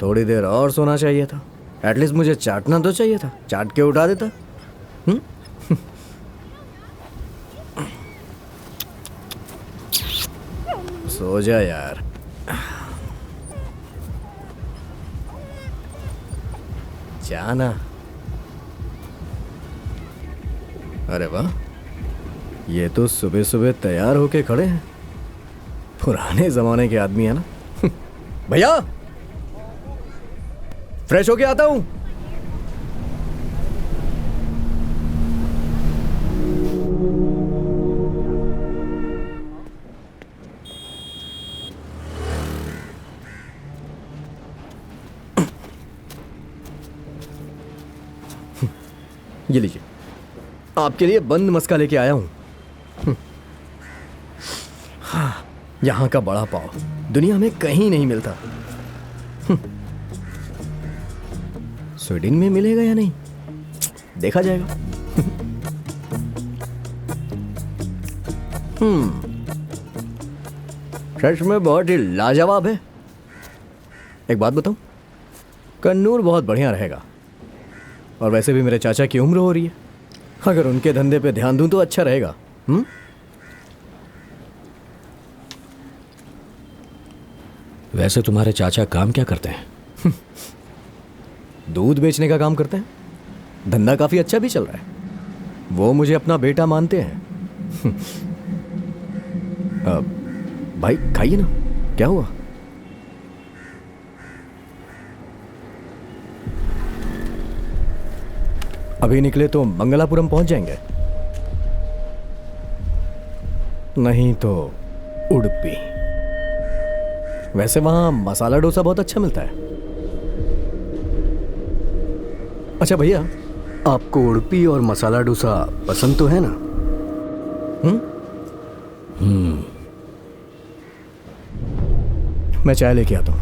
थोड़ी देर और सोना चाहिए था। एटलीस्ट मुझे चाटना तो चाहिए था, चाट के उठा देता। सो जा यार। जाना। अरे वाह, ये तो सुबह सुबह तैयार होके खड़े हैं। पुराने जमाने के आदमी है ना। भैया, फ्रेश होके आता हूं। ये लीजिए, आपके लिए बंद मस्का लेके आया हूं। यहां का बड़ा पाव दुनिया में कहीं नहीं मिलता। स्वीडन में मिलेगा या नहीं, देखा जाएगा। सच में बहुत ही लाजवाब है। एक बात बताऊं, कन्नूर बहुत बढ़िया रहेगा। और वैसे भी मेरे चाचा की उम्र हो रही है, अगर उनके धंधे पे ध्यान दूं तो अच्छा रहेगा। वैसे तुम्हारे चाचा काम क्या करते हैं? दूध बेचने का काम करते हैं। धंधा काफी अच्छा भी चल रहा है। वो मुझे अपना बेटा मानते हैं। भाई खाइए ना, क्या हुआ? अभी निकले तो मंगलापुरम पहुंच जाएंगे, नहीं तो उडुपी। वैसे वहां मसाला डोसा बहुत अच्छा मिलता है। अच्छा भैया, आपको उडुपी और मसाला डोसा पसंद तो है ना? मैं चाय लेके आता हूं।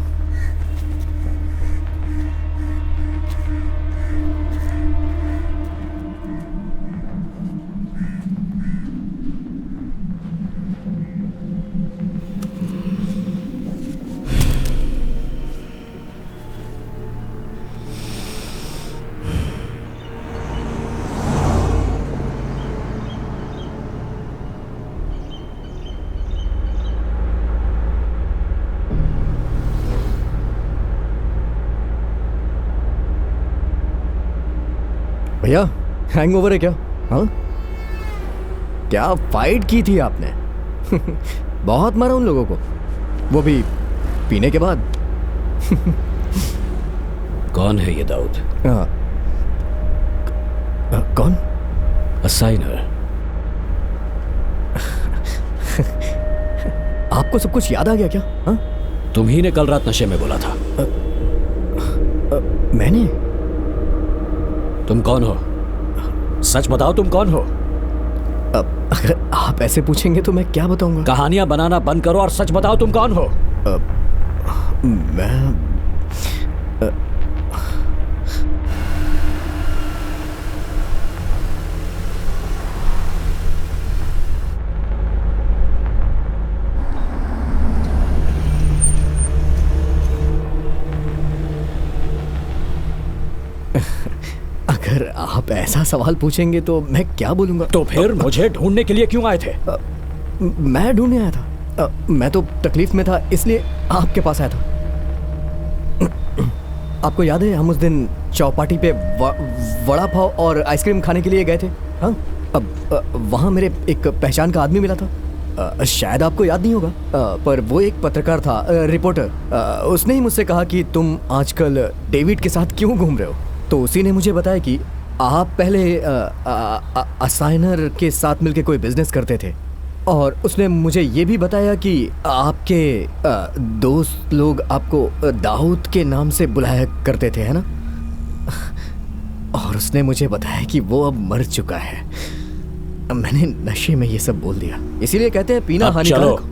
भैया, हैंगओवर है क्या? हाँ, क्या फाइट की थी आपने? बहुत मारा उन लोगों को, वो भी पीने के बाद। कौन है ये दाऊद? कौन? असाइनर। आपको सब कुछ याद आ गया क्या? हाँ? तुम ही ने कल रात नशे में बोला था। मैंने? तुम कौन हो? सच बताओ, तुम कौन हो? अगर आप ऐसे पूछेंगे तो मैं क्या बताऊंगा? कहानियां बनाना बंद करो और सच बताओ, तुम कौन हो? मैं अगर आप ऐसा सवाल पूछेंगे तो मैं क्या बोलूंगा? तो फिर मुझे ढूंढने के लिए क्यों आए थे? मैं ढूंढने आया था। मैं तो तकलीफ में था, इसलिए आपके पास आया था। आपको याद है हम उस दिन चौपाटी पे वड़ा पाव और आइसक्रीम खाने के लिए गए थे? हाँ, अब वहाँ मेरे एक पहचान का आदमी मिला था। शायद आपको याद नहीं होगा, पर वो एक पत्रकार था, रिपोर्टर। उसने ही मुझसे कहा कि तुम आजकल डेविड के साथ क्यों घूम रहे हो। तो उसी ने मुझे बताया कि आप पहले असाइनर के साथ मिलकर कोई बिजनेस करते थे, और उसने मुझे ये भी बताया कि आपके दोस्त लोग आपको दाऊद के नाम से बुलाया करते थे, है ना? और उसने मुझे बताया कि वो अब मर चुका है। मैंने नशे में ये सब बोल दिया, इसीलिए कहते हैं पीना हानिकारक।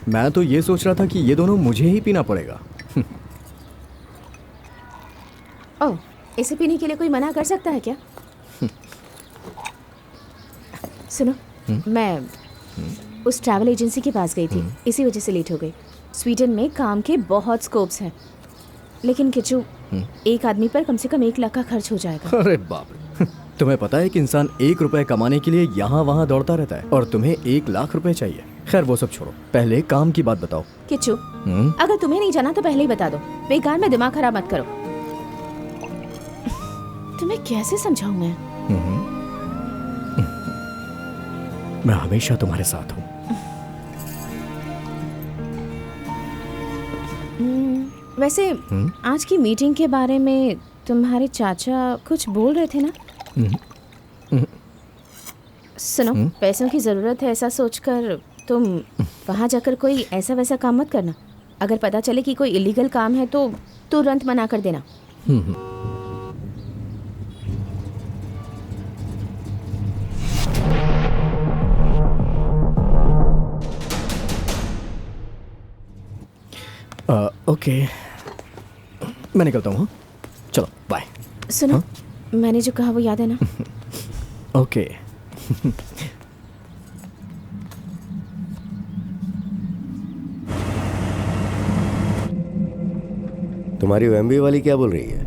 मैं तो ये सोच रहा था कि ये दोनों मुझे ही पीना पड़ेगा। ओह, इसे पीने के लिए कोई मना कर सकता है क्या? सुनो, मैं उस ट्रैवल एजेंसी के पास गई थी, इसी वजह से लेट हो गई। स्वीडन में काम के बहुत स्कोप्स हैं, लेकिन किचू एक आदमी पर कम से कम 1 लाख का खर्च हो जाएगा। अरे बाप रे, तुम्हें पता है कि इंसान 1 रुपए कमाने के लिए यहाँ वहाँ दौड़ता रहता है और तुम्हें 1 लाख रुपए चाहिए। खैर वो सब छोड़ो, पहले काम की बात बताओ। किचू, अगर तुम्हें नहीं जाना तो पहले ही बता दो, बेकार में दिमाग खराब मत करो। तुम्हें कैसे समझाऊं मैं हमेशा तुम्हारे साथ हूँ। वैसे आज की मीटिंग के बारे में तुम्हारे चाचा कुछ बोल रहे थे ना? सुनो, पैसों की ज़रूरत है ऐसा सोचकर तुम वहाँ जाकर कोई ऐसा वैसा काम मत करना। अगर पता चले कि कोई इलीगल काम है तो तुरंत मना कर देना। ओके, मैं निकलता हूँ। चलो बाय। सुनो, मैंने जो कहा वो याद है ना? ओके। तुम्हारी एमबी वाली क्या बोल रही है?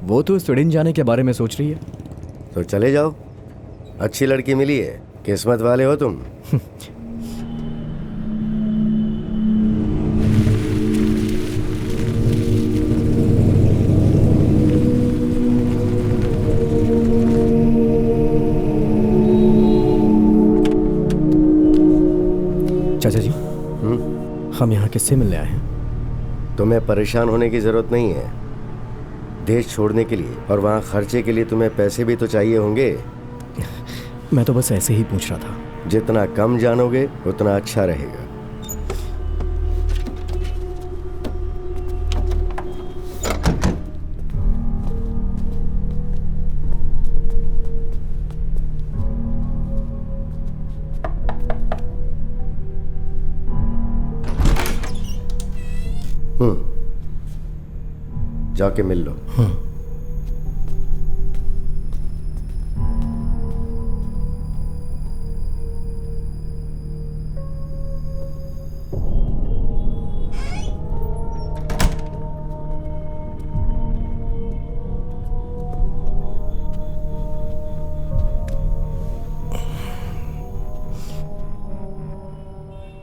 वो तो स्वीडन जाने के बारे में सोच रही है। तो चले जाओ, अच्छी लड़की मिली है, किस्मत वाले हो तुम। चाचा जी, हम यहाँ किससे मिलने आए हैं? तुम्हें परेशान होने की जरूरत नहीं है। देश छोड़ने के लिए और वहाँ खर्चे के लिए तुम्हें पैसे भी तो चाहिए होंगे। मैं तो बस ऐसे ही पूछ रहा था। जितना कम जानोगे उतना अच्छा रहेगा। जाके मिल लो।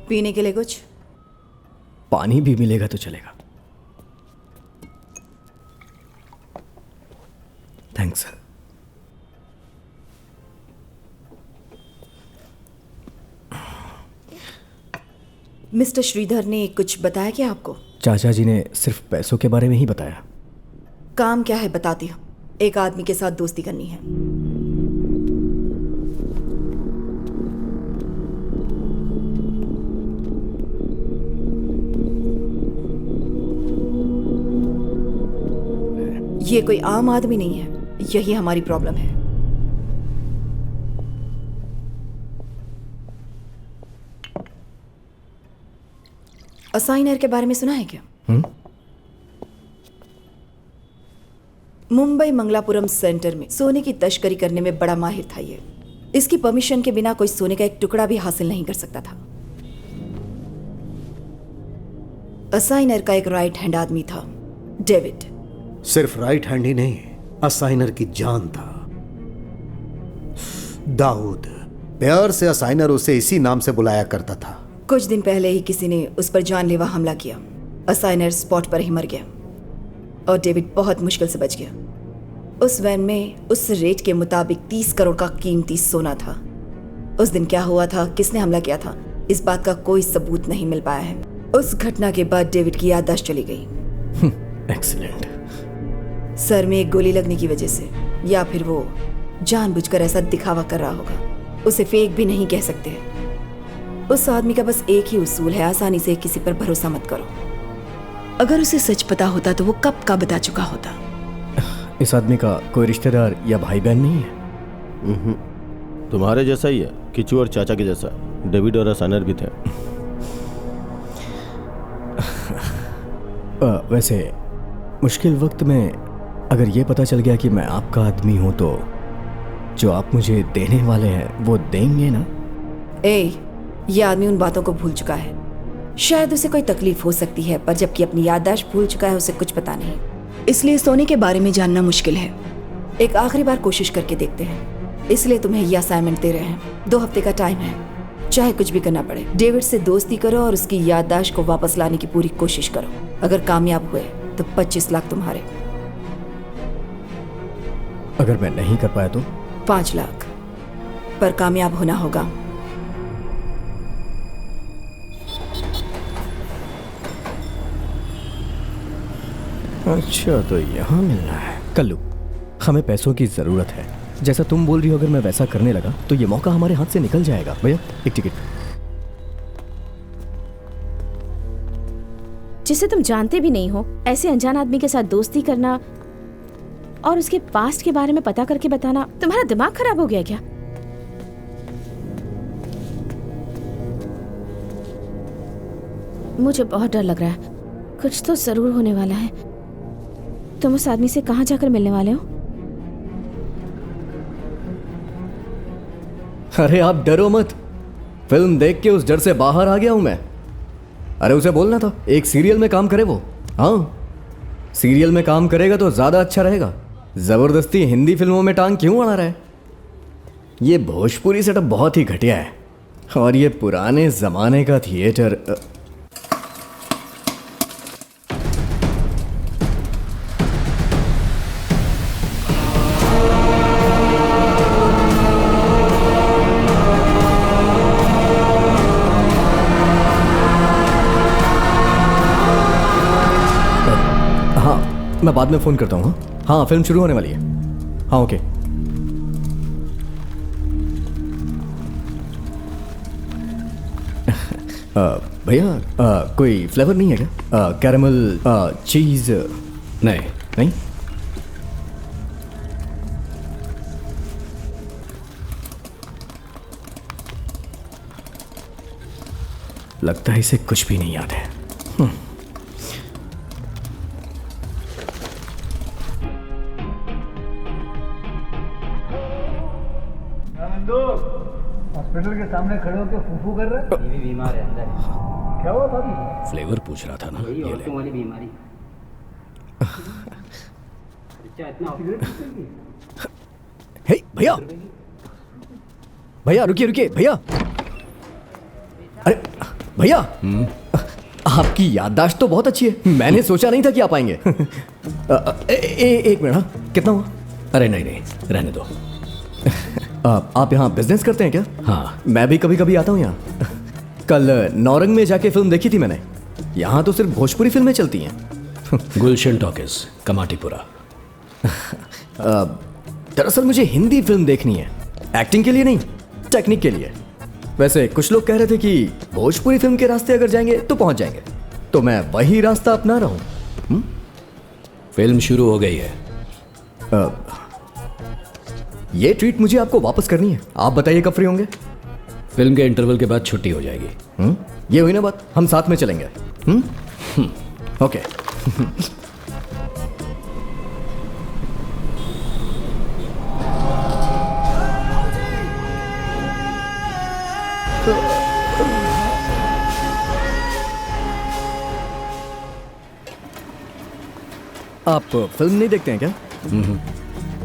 पीने के लिए कुछ? पानी भी मिलेगा तो चलेगा। थैंक्स। मिस्टर श्रीधर ने कुछ बताया क्या आपको? चाचा जी ने सिर्फ पैसों के बारे में ही बताया। काम क्या है बताती हूँ। एक आदमी के साथ दोस्ती करनी है। ये कोई आम आदमी नहीं है, यही हमारी प्रॉब्लम है। असाइनर के बारे में सुना है क्या? मुंबई मंगलापुरम सेंटर में सोने की तस्करी करने में बड़ा माहिर था ये। इसकी परमिशन के बिना कोई सोने का एक टुकड़ा भी हासिल नहीं कर सकता था। असाइनर का एक राइट हैंड आदमी था, डेविड। सिर्फ राइट हैंड ही नहीं, असाइनर की जान था, दाऊद। प्यार से असाइनर उसे इसी नाम से बुलाया करता था। कुछ दिन पहले ही किसी ने उस पर जानलेवा हमला किया। असाइनर स्पॉट पर ही मर गया और डेविड बहुत मुश्किल से बच गया। उस वैन में उस रेट के मुताबिक 30 करोड़ का कीमती सोना था। उस दिन क्या हुआ था, किसने हमला किया था, इस बात का कोई सबूत नहीं मिल पाया है। उस घटना के बाद डेविड की याददाश्त चली गई। एक्सीलेंट। सर में एक गोली लगने की वजह से, या फिर वो जानबूझकर ऐसा दिखावा कर रहा होगा। उसे फेक भी नहीं कह सकते। उस आदमी का बस एक ही उसूल है, आसानी से किसी पर भरोसा मत करो। अगर उसे सच पता होता तो वो कब का बता चुका होता। इस आदमी का कोई रिश्तेदार या भाई बहन नहीं है? तुम्हारे जैसा ही है, किचू और चाचा के जैसा। डेविड और असाइनर भी थे। वैसे मुश्किल वक्त में अगर ये पता चल गया कि मैं आपका आदमी हूं तो जो आप मुझे देने वाले हैं वो देंगे ना? ये आदमी उन बातों को भूल चुका है। शायद उसे कोई तकलीफ हो सकती है, पर जबकि अपनी याददाश्त भूल चुका है उसे कुछ पता नहीं, इसलिए सोने के बारे में जानना मुश्किल है। एक आखिरी बार कोशिश करके देखते हैं, इसलिए तुम्हें यह असाइनमेंट दे रहे हैं। 2 हफ्ते का टाइम है, चाहे कुछ भी करना पड़े। डेविड से दोस्ती करो और उसकी याददाश्त को वापस लाने की पूरी कोशिश करो। अगर कामयाब हुए तो 25 लाख तुम्हारे। अगर मैं नहीं कर पाया तो? 5 लाख, पर कामयाब होना होगा। अच्छा, तो यहाँ मिलना है। कल्लू, हमें पैसों की जरूरत है। जैसा तुम बोल रही हो, अगर मैं वैसा करने लगा तो ये मौका हमारे हाथ से निकल जाएगा। भैया, एक टिकट। जिसे तुम जानते भी नहीं हो, ऐसे अनजान आदमी के साथ दोस्ती करना और उसके पास्ट के बारे में पता करके बताना, तुम्हारा दिमाग खराब हो गया क्या? मुझे बहुत डर लग रहा है। कुछ तो जरूर होने वाला है। तुम उस आदमी से कहाँ जाकर मिलने वाले हो? अरे आप डरो मत, फिल्म देख के उस डर से बाहर आ गया हूं मैं। अरे उसे बोलना था एक सीरियल में काम करे वो। हाँ, सीरियल में काम करेगा तो ज्यादा अच्छा रहेगा। जबरदस्ती हिंदी फिल्मों में टांग क्यों अड़ा रहा है? ये भोजपुरी सेटअप बहुत ही घटिया है और ये पुराने जमाने का थिएटर। मैं बाद में फोन करता हूँ। हाँ, फिल्म शुरू होने वाली है। हाँ, ओके। भैया, कोई फ्लेवर नहीं है क्या? कैरेमल, चीज? नहीं। नहीं? लगता है इसे कुछ भी नहीं याद है। हॉस्पिटल के सामने खड़े होकर फूफू कर रहे? बीवी बीमार है अंदर। क्या हुआ भाभी? फ्लेवर पूछ रहा था ना, ये ले। औरतों वाली बीमारी। इतना हे भैया, भैया रुकिए रुकिए भैया। अरे भैया, आपकी याददाश्त तो बहुत अच्छी है। मैंने सोचा नहीं था कि आप आएंगे। एक मिनट। हाँ, कितना हुआ? अरे नहीं नहीं, रहने दो। आप यहाँ बिजनेस करते हैं क्या? हाँ, मैं भी कभी कभी आता हूँ यहाँ। कल नौरंग में जाके फिल्म देखी थी मैंने। यहाँ तो सिर्फ भोजपुरी फिल्में चलती हैं। गुलशन टॉकीज, कमाटीपुरा। दरअसल मुझे हिंदी फिल्म देखनी है, एक्टिंग के लिए नहीं, टेक्निक के लिए। वैसे कुछ लोग कह रहे थे कि भोजपुरी फिल्म के रास्ते अगर जाएंगे तो पहुंच जाएंगे, तो मैं वही रास्ता अपना रहा हूँ। फिल्म शुरू हो गई है। ये ट्रीट मुझे आपको वापस करनी है। आप बताइए कब फ्री होंगे? फिल्म के इंटरवल के बाद छुट्टी हो जाएगी। ये हुई ना बात, हम साथ में चलेंगे। ओके। आप फिल्म नहीं देखते हैं क्या?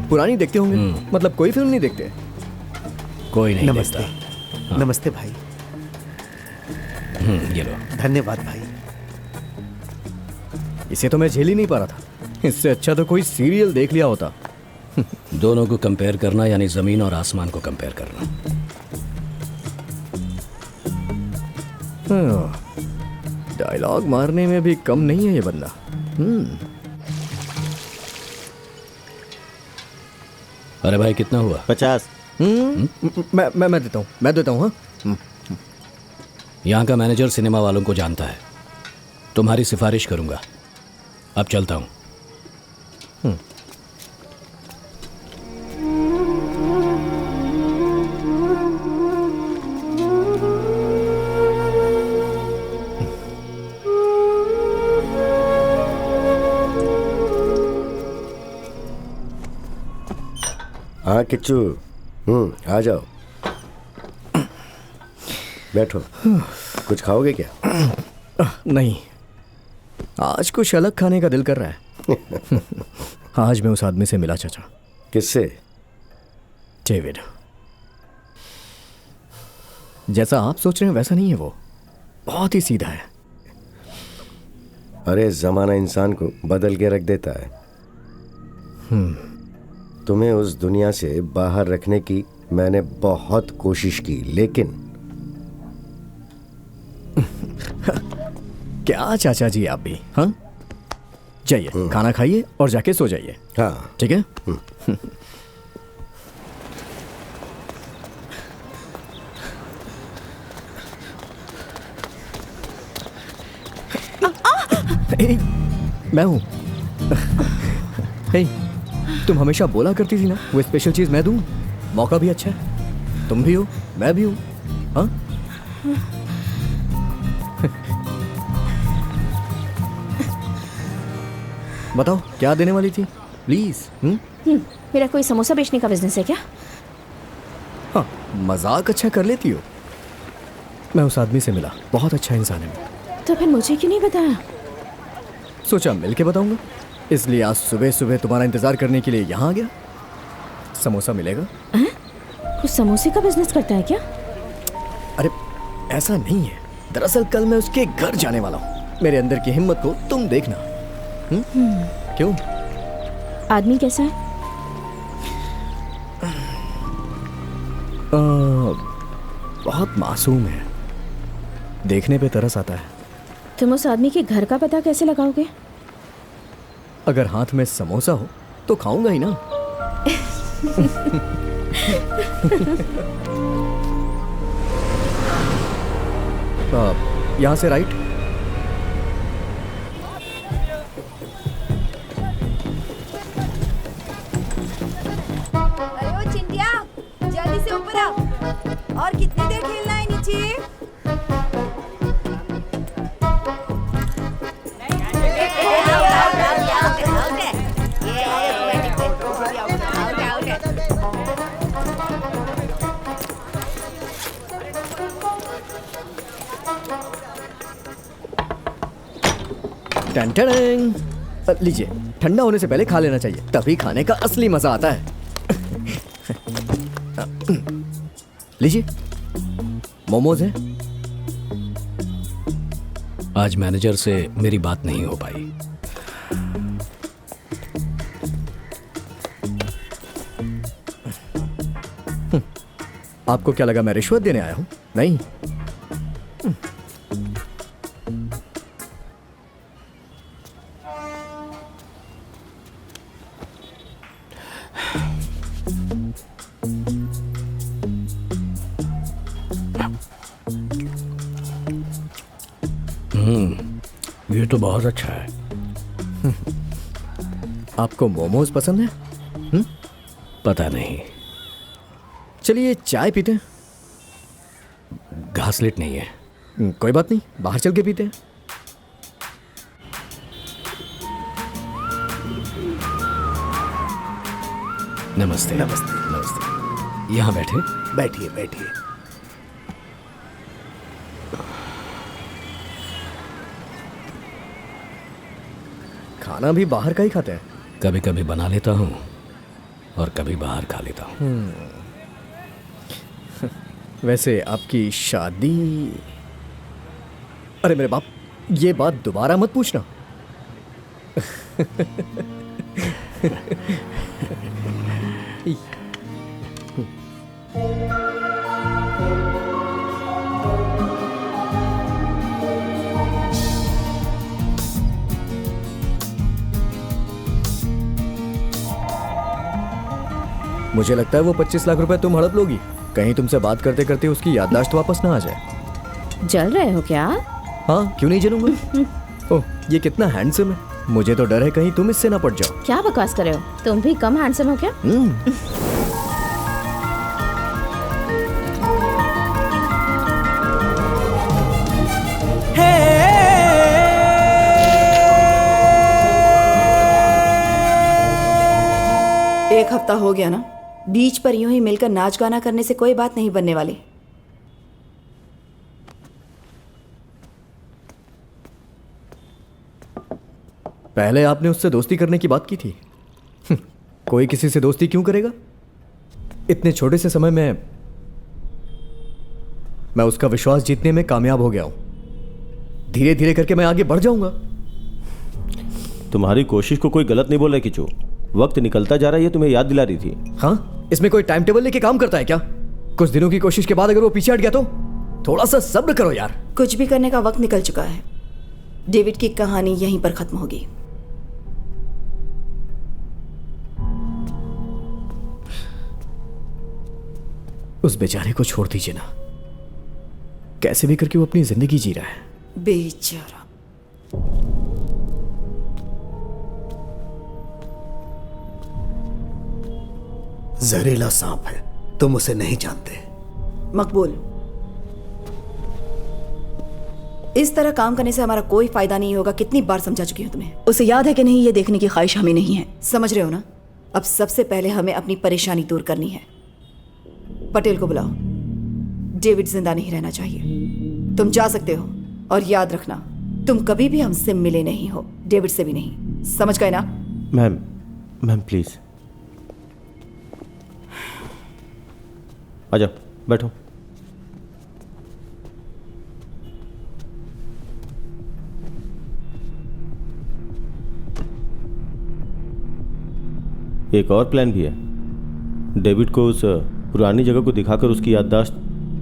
पुरानी देखते होंगे। मतलब कोई फिल्म नहीं देखते? कोई नहीं नमस्ते। देखता। हाँ। नमस्ते भाई। ये लो। धन्यवाद भाई। इसे तो मैं झेल ही नहीं पा रहा था। इससे अच्छा तो कोई सीरियल देख लिया होता। दोनों को कंपेयर करना यानी जमीन और आसमान को कंपेयर करना। डायलॉग मारने में भी कम नहीं है ये बंदा। अरे भाई, कितना हुआ? 50। मैं देता हूँ। हाँ, यहाँ का मैनेजर सिनेमा वालों को जानता है। तुम्हारी सिफारिश करूंगा। अब चलता हूँ। हाँ किच्चू, आ जाओ, बैठो। कुछ खाओगे क्या? नहीं, आज कुछ अलग खाने का दिल कर रहा है। आज मैं उस आदमी से मिला चाचा। किससे? डेविड। जैसा आप सोच रहे हैं वैसा नहीं है वो, बहुत ही सीधा है। अरे जमाना इंसान को बदल के रख देता है। तुम्हें उस दुनिया से बाहर रखने की मैंने बहुत कोशिश की, लेकिन क्या चाचा जी आप भी? हाँ, जाइए खाना खाइए और जाके सो जाइए। हाँ ठीक है। ए, मैं हूँ। तुम हमेशा बोला करती थी ना वो स्पेशल चीज मैं दूँ। मौका भी अच्छा है, तुम भी हो मैं भी हूँ। हाँ, बताओ क्या देने वाली थी प्लीज। मेरा कोई समोसा बेचने का बिजनेस है क्या? हाँ, मजाक अच्छा कर लेती हो। मैं उस आदमी से मिला, बहुत अच्छा इंसान है। तो फिर मुझे क्यों नहीं बताया? सोचा मिल के बताऊंगा, इसलिए आज सुबह सुबह तुम्हारा इंतजार करने के लिए यहाँ आ गया। समोसा मिलेगा। कुछ समोसे का बिजनेस करता है क्या? अरे ऐसा नहीं है, दरअसल कल मैं उसके घर जाने वाला हूँ। मेरे अंदर की हिम्मत को तुम देखना। क्यों? आदमी कैसा है? बहुत मासूम है, देखने पे तरस आता है। तुम उस आदमी के घर का पता कैसे लगाओगे? अगर हाथ में समोसा हो तो खाऊंगा ही ना। यहाँ से राइट। अरे ओ चिंटिया, जल्दी से ऊपर आ। और कितनी देर खेलना है नीचे? टन लीजिए, ठंडा होने से पहले खा लेना चाहिए, तभी खाने का असली मजा आता है। लीजिए, मोमोज है। आज मैनेजर से मेरी बात नहीं हो पाई। आपको क्या लगा मैं रिश्वत देने आया हूं? नहीं। ये तो बहुत अच्छा है। आपको मोमोज पसंद है? पता नहीं, चलिए चाय पीते हैं। घासलेट नहीं है। कोई बात नहीं, बाहर चल के पीते हैं। नमस्ते। नमस्ते। नमस्ते। यहाँ बैठे। बैठिए बैठिए। खाना भी बाहर का ही खाते हैं। कभी कभी बना लेता हूँ और कभी बाहर खा लेता हूँ। वैसे आपकी शादी? अरे मेरे बाप, ये बात दोबारा मत पूछना। मुझे लगता है वो 25 लाख रुपए तुम हड़प लोगी। कहीं तुमसे बात करते करते उसकी याददाश्त वापस ना आ जाए। जल रहे हो क्या? हाँ, क्यों नहीं जलूंगा। ओह, ये कितना हैंडसम है। मुझे तो डर है कहीं तुम इससे ना पड़ जाओ। क्या बकवास कर रहे हो? तुम भी कम हैंडसम हो क्या? एक हफ्ता हो गया ना, बीच पर यूं ही मिलकर नाच गाना करने से कोई बात नहीं बनने वाली। पहले आपने उससे दोस्ती करने की बात की थी। कोई किसी से दोस्ती क्यों करेगा? इतने छोटे से समय में मैं उसका विश्वास जीतने में कामयाब हो गया हूं। धीरे धीरे करके मैं आगे बढ़ जाऊंगा। तुम्हारी कोशिश को कोई गलत नहीं बोल रहा किचू। वक्त निकलता जा रहा है, ये तुम्हें याद दिला रही थी। हाँ, इसमें कोई टाइम टेबल लेके काम करता है क्या? कुछ दिनों की कोशिश के बाद अगर वो पीछे हट गया तो थोड़ा सा सब्र करो यार। कुछ भी करने का वक्त निकल चुका है। डेविड की कहानी यहीं पर खत्म होगी। उस बेचारे को छोड़ दीजिए ना। कैसे भी करके वो अपनी जिंदगी जी रहा है। बेचारा। जहरीला सांप है, तुम उसे नहीं जानते। मकबूल, इस तरह काम करने से हमारा कोई फायदा नहीं होगा। कितनी बार समझा चुकी हूं तुम्हें। उसे याद है कि नहीं, ये देखने की ख्वाहिश हमें नहीं है। समझ रहे हो ना? अब सबसे पहले हमें अपनी परेशानी दूर करनी है। पटेल को बुलाओ। डेविड जिंदा नहीं रहना चाहिए। तुम जा सकते हो, और याद रखना तुम कभी भी हमसे मिले नहीं हो, डेविड से भी नहीं। समझ गए ना? मैम प्लीज आ जाओ, बैठो। एक और प्लान भी है। डेविड को उस पुरानी जगह को दिखाकर उसकी याददाश्त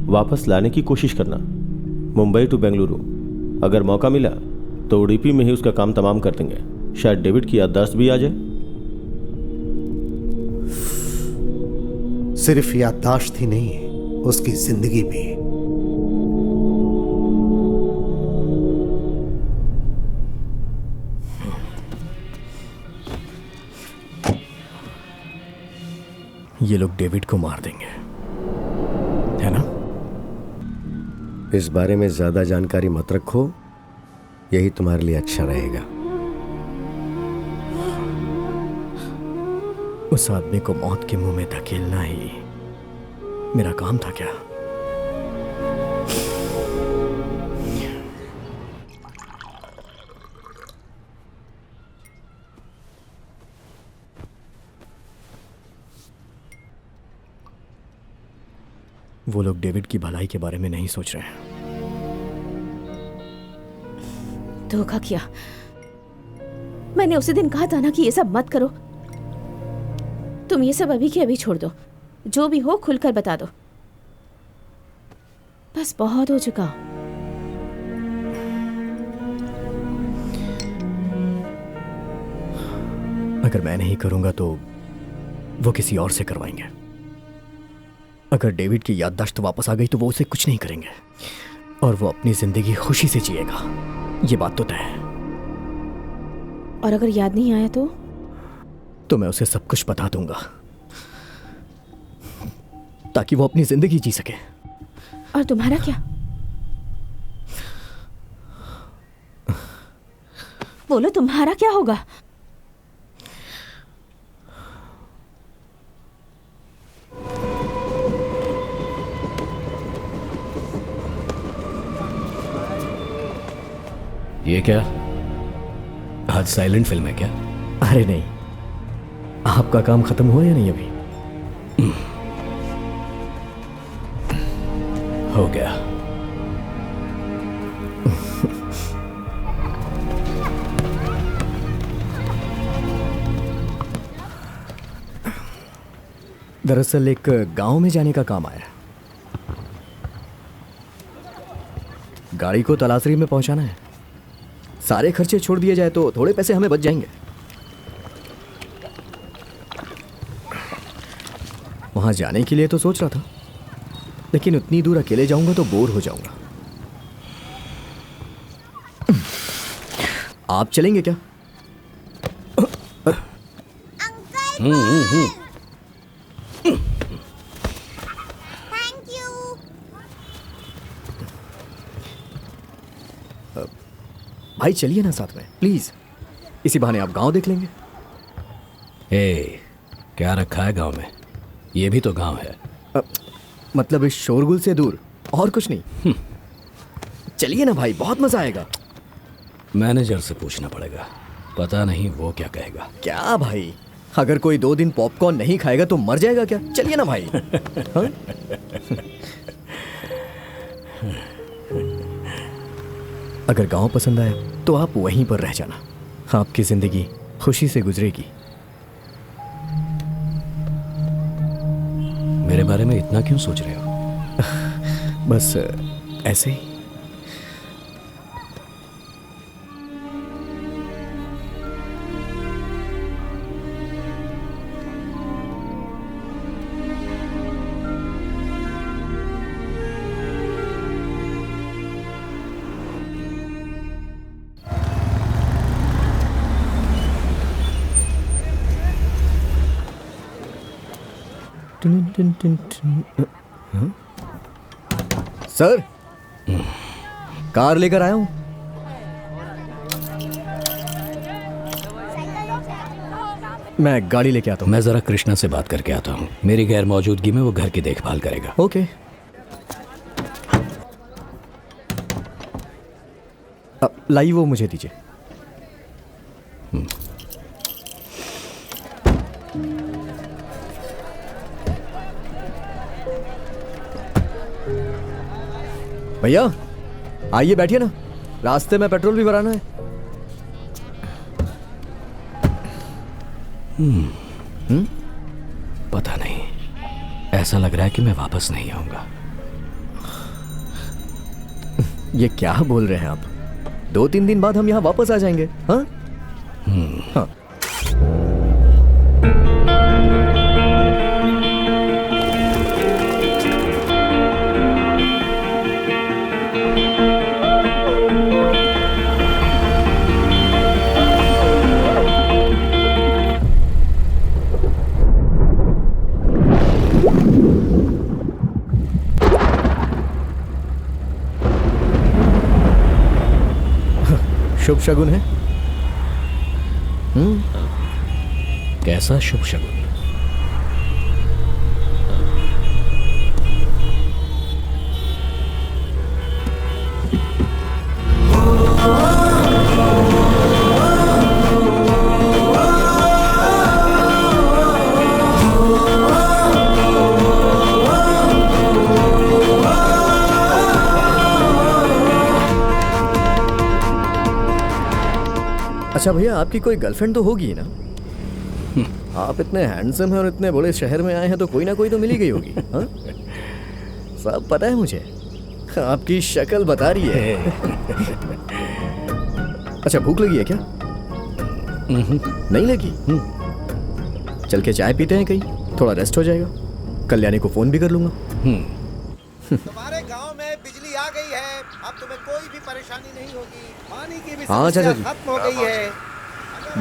वापस लाने की कोशिश करना। मुंबई टू बेंगलुरु। अगर मौका मिला तो उडुपी में ही उसका काम तमाम कर देंगे। शायद डेविड की याददाश्त भी आ जाए। सिर्फ याददाश्त ही नहीं, उसकी जिंदगी भी। ये लोग डेविड को मार देंगे, है ना? इस बारे में ज्यादा जानकारी मत रखो, यही तुम्हारे लिए अच्छा रहेगा। उस आदमी को मौत के मुंह में धकेलना ही मेरा काम था क्या? वो लोग डेविड की भलाई के बारे में नहीं सोच रहे हैं। धोखा किया। मैंने उसी दिन कहा था ना कि ये सब मत करो। तुम ये सब अभी के अभी छोड़ दो। जो भी हो खुलकर बता दो। बस बहुत हो चुका। अगर मैं नहीं करूंगा तो वो किसी और से करवाएंगे। अगर डेविड की याददाश्त वापस आ गई तो वो उसे कुछ नहीं करेंगे और वो अपनी जिंदगी खुशी से जिएगा। ये बात तो तय है। और अगर याद नहीं आया तो मैं उसे सब कुछ बता दूंगा ताकि वो अपनी जिंदगी जी सके। और तुम्हारा क्या? बोलो, तुम्हारा क्या होगा? ये क्या? आज साइलेंट फिल्म है क्या? अरे नहीं, आपका काम खत्म हुआ या नहीं अभी? हो गया। दरअसल एक गांव में जाने का काम आया। गाड़ी को तलाशरी में पहुंचाना है। सारे खर्चे छोड़ दिए जाए तो थोड़े पैसे हमें बच जाएंगे। वहां जाने के लिए तो सोच रहा था, लेकिन उतनी दूर अकेले जाऊंगा तो बोर हो जाऊंगा। आप चलेंगे क्या? भाई चलिए ना साथ में, प्लीज। इसी बहाने आप गांव देख लेंगे। ए, क्या रखा है गांव में? ये भी तो गांव है। मतलब इस शोरगुल से दूर और कुछ नहीं। चलिए ना भाई, बहुत मजा आएगा। मैनेजर से पूछना पड़ेगा, पता नहीं वो क्या कहेगा। क्या भाई, अगर कोई 2 दिन पॉपकॉर्न नहीं खाएगा तो मर जाएगा क्या? चलिए ना भाई। हाँ? अगर गांव पसंद आए तो आप वहीं पर रह जाना, आपकी जिंदगी खुशी से गुजरेगी। मेरे बारे में इतना क्यों सोच रहे हो? बस ऐसे ही। सर, कार लेकर आया हूं। मैं गाड़ी लेके आता हूँ। मैं जरा कृष्णा से बात करके आता हूँ। मेरी गैर मौजूदगी में वो घर की देखभाल करेगा। ओके। लाई वो मुझे दीजिए। भैया आइए, बैठिए ना, रास्ते में पेट्रोल भी भराना है। पता नहीं, ऐसा लग रहा है कि मैं वापस नहीं आऊंगा। ये क्या बोल रहे हैं आप? 2-3 दिन बाद हम यहाँ वापस आ जाएंगे। हाँ हाँ। शुभ शगुन है। कैसा शुभ शगुन? अच्छा भैया, आपकी कोई गर्लफ्रेंड तो होगी ना? आप इतने हैंडसम हैं और इतने बड़े शहर में आए हैं तो कोई ना कोई तो मिली गई होगी। हाँ? सब पता है मुझे, आपकी शक्ल बता रही है। अच्छा, भूख लगी है क्या? नहीं लगी? चल के चाय पीते हैं कहीं, थोड़ा रेस्ट हो जाएगा। कल्याणी को फोन भी कर लूंगा। तुम्हारे गांव में बिजली आ गई है, अब तुम्हें कोई भी परेशानी नहीं होगी। पानी की भी हाँ समस्या चाचा जी, खत्म हो गई है।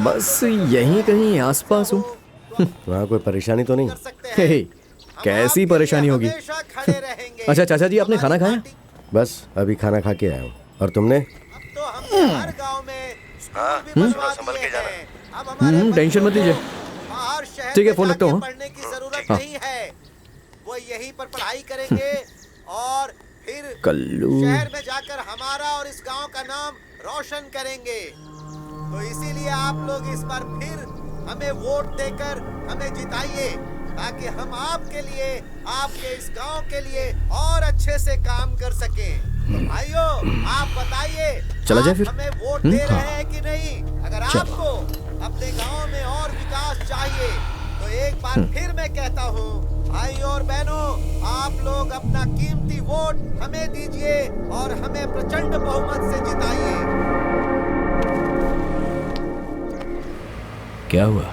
बस यहीं कहीं आसपास हूँ। वहाँ कोई परेशानी तो नहीं? हे, कैसी परेशानी होगी? हमेशा खड़े रहेंगे। अच्छा चाचा जी, आपने खाना खाया? बस अभी खाना खा के आया हूँ। और तुमने? अब तो हमने हर गांव में स्कूल भी बनवा दिए हैं। अब हमारे टेंशन मत लीजिए। बाहर शहर ठीक है, में फोन रखता हूँ। जाके पढ़ने की जरूरत नहीं है, वो यहीं पर पढ़ाई करेंगे और फिर कल्लू शहर में जाकर हमारा और इस गांव का नाम रोशन करेंगे। तो इसीलिए आप लोग इस बार फिर हमें वोट देकर हमें जिताइए, ताकि हम आपके लिए, आपके इस गांव के लिए और अच्छे से काम कर सकें। तो भाइयों, आप बताइए, चला जाए आप फिर? हमें वोट दे रहे हैं कि नहीं? अगर आपको अपने गांव में और विकास चाहिए तो एक बार फिर मैं कहता हूँ, भाई और बहनों, आप लोग अपना कीमती वोट हमें दीजिए और हमें प्रचंड बहुमत से जिताइए। क्या हुआ?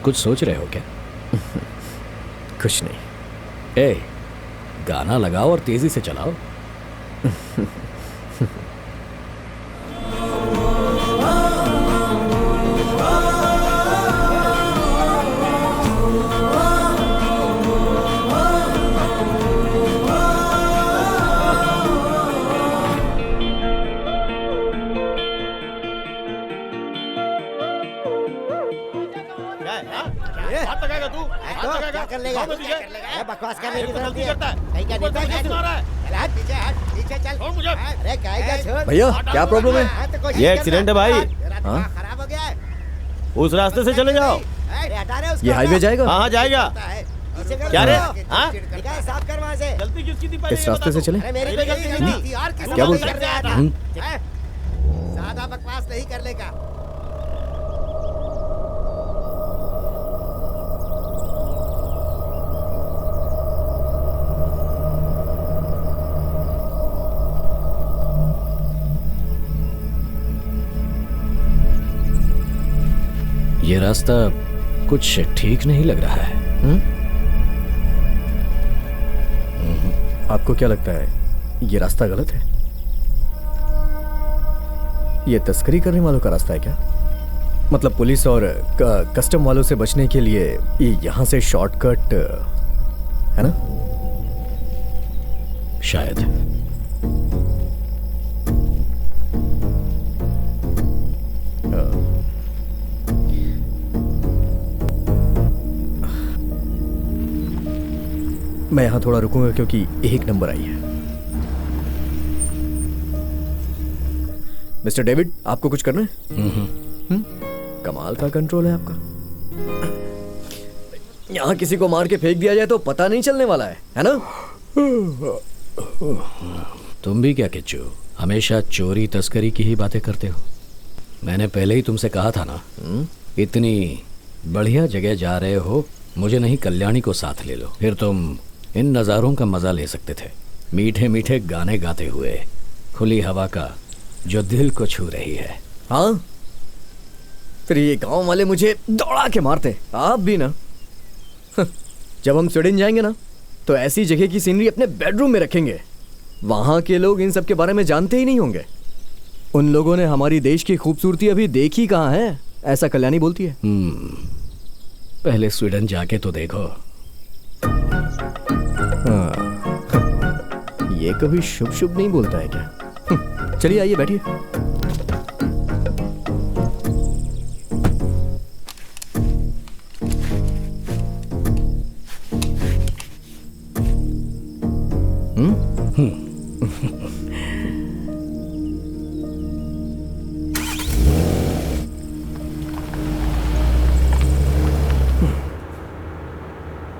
कुछ सोच रहे हो क्या? कुछ नहीं। ए, गाना लगाओ और तेजी से चलाओ। कर लेगा? अरे बकवास कर मेरी जरूरत है। कहीं का नेता है तू? चल हट पीछे, हट पीछे चल। अरे क्या छोड़। भैया क्या प्रॉब्लम है? हाँ, तो कोशिश ये करना। एक्सीडेंट है भाई। तेरा दिमाग खराब हो गया है। उस रास्ते से चले जाओ। अरे हटा रहे उसको। ये हाईवे जाएगा? हाँ जाएगा। क्या रे? हाँ? निकाल, साफ कर वहाँ से। गलती किसकी थी? इस रास्ते से चले? अरे मेरी कोई गलती नहीं थी। और किसी क्या को बोलते कर रहा था? हैं? ज्यादा बकवास नहीं कर लेगा। ये रास्ता कुछ ठीक नहीं लग रहा है। आपको क्या लगता है ये रास्ता गलत है? ये तस्करी करने वालों का रास्ता है क्या? मतलब पुलिस और कस्टम वालों से बचने के लिए ये यहाँ से शॉर्टकट है ना? शायद। मैं यहाँ थोड़ा रुकूंगा क्योंकि एक नंबर आई है। मिस्टर डेविड, आपको कुछ करना है? कमाल का कंट्रोल है आपका। यहाँ किसी को मार के फेंक दिया जाए तो पता नहीं चलने वाला है ना? तुम भी क्या किच्चू, हमेशा चोरी तस्करी की ही बातें करते हो। मैंने पहले ही तुमसे कहा था ना, इतनी बढ़िया जगह जा रहे हो, मुझे नहीं कल्याणी को साथ ले लो, फिर तुम इन नज़ारों का मजा ले सकते थे। मीठे मीठे गाने गाते हुए खुली हवा का जो दिल को छू रही है। हाँ, फिर ये गांव वाले मुझे दौड़ा के मारते। आप भी ना। जब हम स्वीडन जाएंगे ना तो ऐसी जगह की सीनरी अपने बेडरूम में रखेंगे। वहां के लोग इन सब के बारे में जानते ही नहीं होंगे। उन लोगों ने हमारी देश की खूबसूरती अभी देखी कहाँ है, ऐसा कल्याणी बोलती है। पहले स्वीडन जाके तो देखो। ये कभी शुभ शुभ नहीं बोलता है क्या? चलिए आइए बैठिए।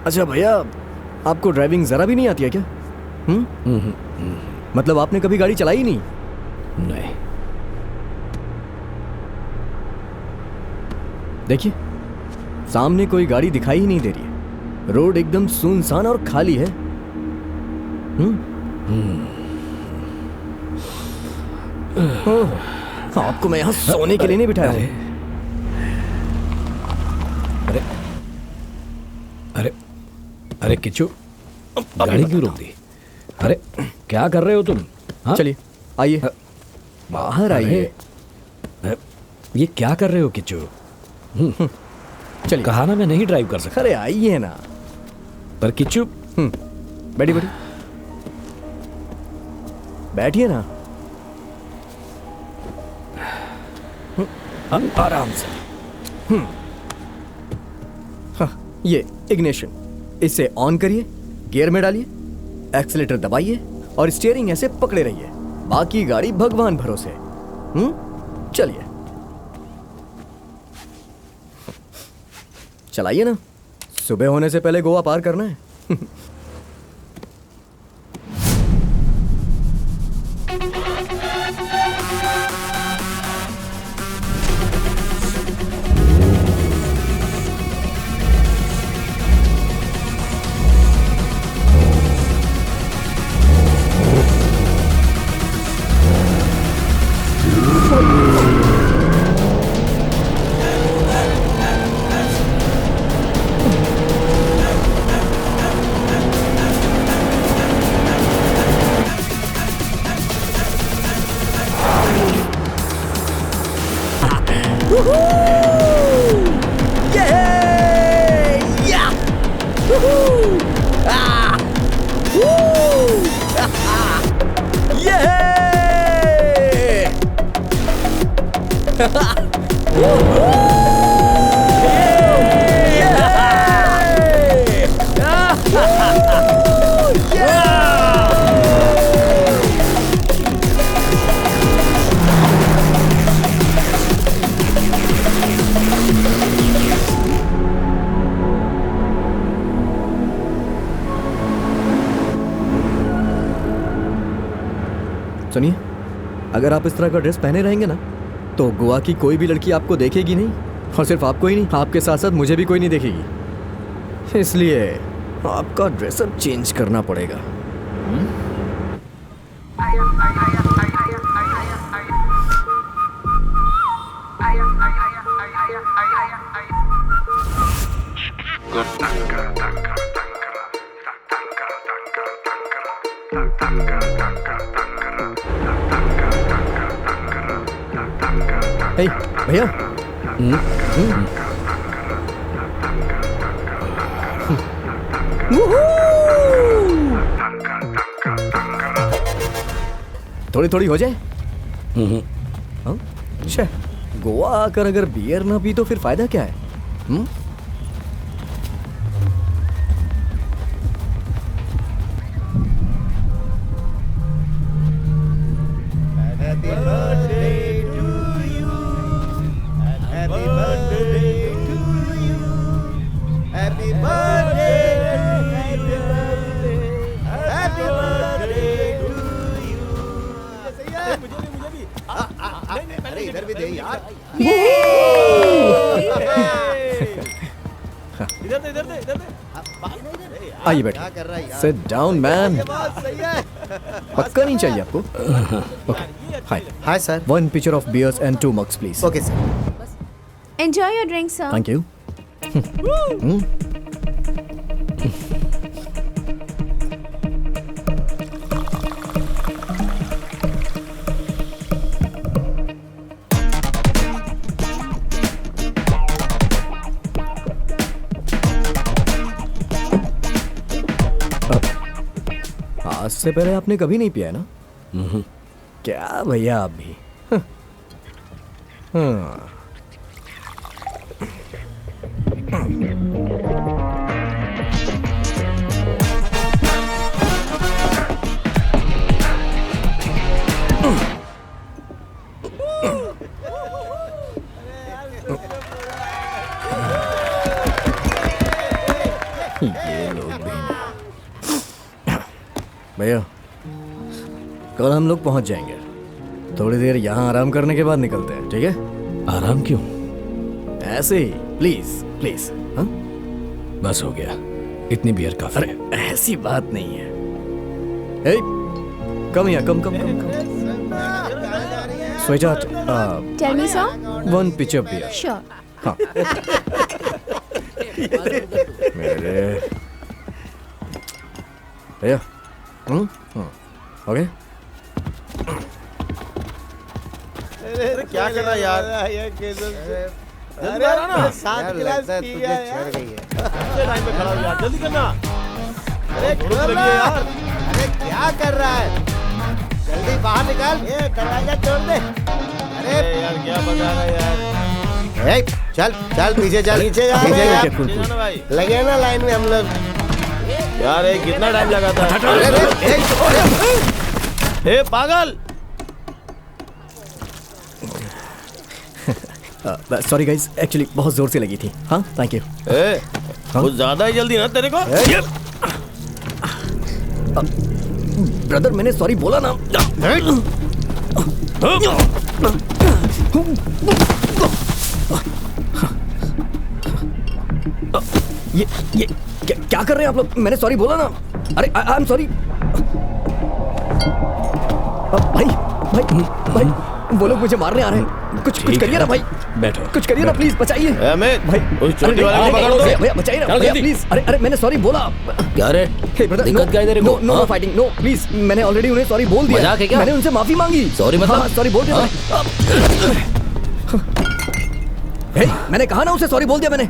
अच्छा भैया, आपको ड्राइविंग जरा भी नहीं आती है क्या? मतलब आपने कभी गाड़ी चलाई ही नहीं? नहीं। देखिए, सामने कोई गाड़ी दिखाई ही नहीं दे रही है। रोड एकदम सुनसान और खाली है। आपको मैं यहाँ सोने के लिए नहीं बिठाया हूँ। अरे अरे अरे किच्चू, गाड़ी क्यों रोक दी? अरे क्या कर रहे हो तुम? हाँ? चलिए आइए, बाहर आइए। ये क्या कर रहे हो किच्चू? चलिए। कहा ना मैं नहीं ड्राइव कर सकता। अरे आइए ना। पर किच्चू, बैठिए बैठिए, बैठिए ना। आराम से। हाँ, ये इग्निशन, इसे ऑन करिए, गियर में डालिए, एक्सीलेटर दबाइए और स्टीयरिंग ऐसे पकड़े रहिए। बाकी गाड़ी भगवान भरोसे। चलिए, चलाइए ना। सुबह होने से पहले गोवा पार करना है। सुनिए, अगर आप इस तरह का ड्रेस पहने रहेंगे ना तो गोवा की कोई भी लड़की आपको देखेगी नहीं, और सिर्फ आपको ही नहीं, आपके साथ साथ मुझे भी कोई नहीं देखेगी। इसलिए आपका ड्रेसअप चेंज करना पड़ेगा। हे भैया, थोड़ी थोड़ी हो जाए। हाँ? अच्छा, गोवा आकर अगर बियर ना पी तो फिर फायदा क्या है? आइए बैठिए। Sit down man. पक्का नहीं चाहिए आपको? Okay. Hi hi sir. 1 pitcher of beers and 2 mugs please. Okay sir. Enjoy your drink, sir. Thank you. आज से पहले आपने कभी नहीं पिया है ना? क्या भैया आप भी? हाँ। ये लोग भी। भैया, कल हम लोग पहुंच जाएंगे। थोड़ी देर यहाँ आराम करने के बाद निकलते हैं, ठीक है? आराम क्यों? ऐसे ही, प्लीज प्लीज। हाँ, बस हो गया, इतनी बियर काफी। अरे ऐसी बात नहीं है। Hey, come here, come. Sweetheart, Tell me, sir. 1 pitcher beer. Sure. हाँ। मेरे भैया, ओके। अरे क्या कर रहा है यार? ये जल्दी आ ना, 7 गिलास पी गया यार। लाइन में खड़ा हो यार, जल्दी करना। अरे यार, अरे क्या कर रहा है? जल्दी बाहर निकाल। ये दरवाजा तोड़ दे। अरे यार क्या बता रहा है यार? ए, चल पीछे चल। नीचे जा भाई लगे ना लाइन में हम लोग। यार कितना टाइम लगा था? ए पागल! सॉरी गाइस, एक्चुअली बहुत जोर से लगी थी। हाँ, थैंक यू। कुछ ज्यादा ही जल्दी ना तेरे को। ब्रदर, मैंने सॉरी बोला ना। ये क्या कर रहे हैं आप लोग? मैंने सॉरी बोला ना। अरे आई एम सॉरी। भाई वो लोग मुझे मारने आ रहे हैं। कुछ करिए ना भाई। बैठो। कुछ करिए ना प्लीज, बचाइए भाई। उस छोटी वाले को पकड़ दो भैया, बचाइए ना भैया प्लीज। अरे मैंने सॉरी बोला। क्या रे? हे ब्रदर, दिक्कत क्या है तेरे को? No fighting, no please. मैंने ऑलरेडी उन्हें सॉरी बोल दिया। मजाक है क्या? मैंने उनसे माफी मांगी। सॉरी मतलब? हाँ, सॉरी बोल दिया। हे, मैंने कहा ना उसे सॉरी बोल दिया मैंने।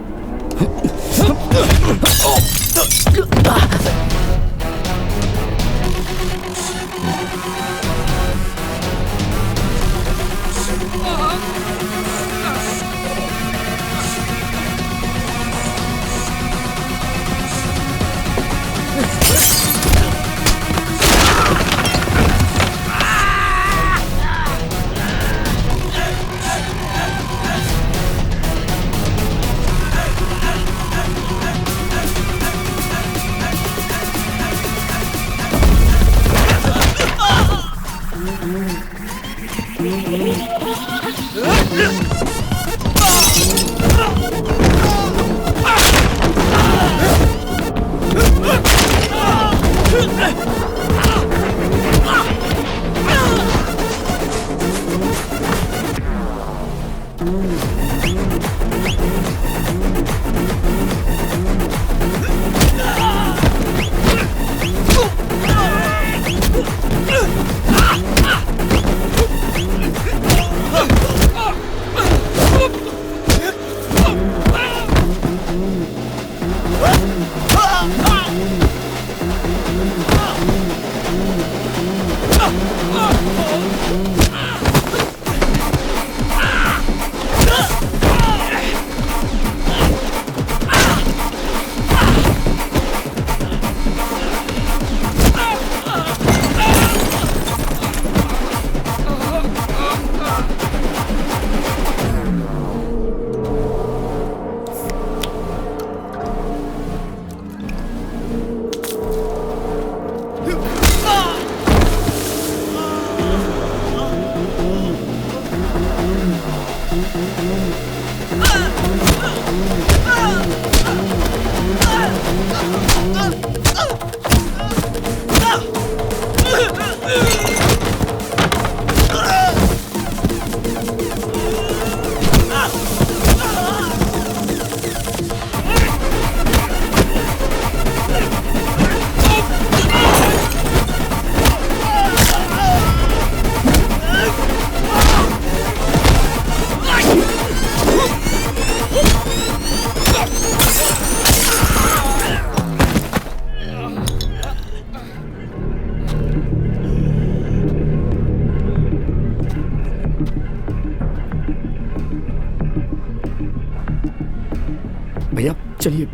चलिए,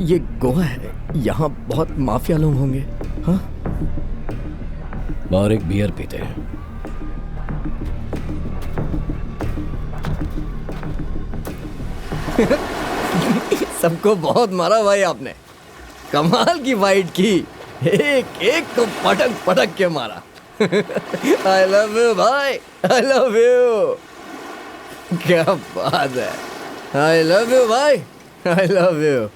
ये गोवा है, यहाँ बहुत माफिया लोग होंगे। हाँ, और एक बियर पीते हैं। सबको बहुत मारा भाई आपने, कमाल की फाइट की, एक एक को पटक पटक के मारा। आई लव यू भाई, आई लव यू। क्या बात है, आई लव यू भाई, आई love you.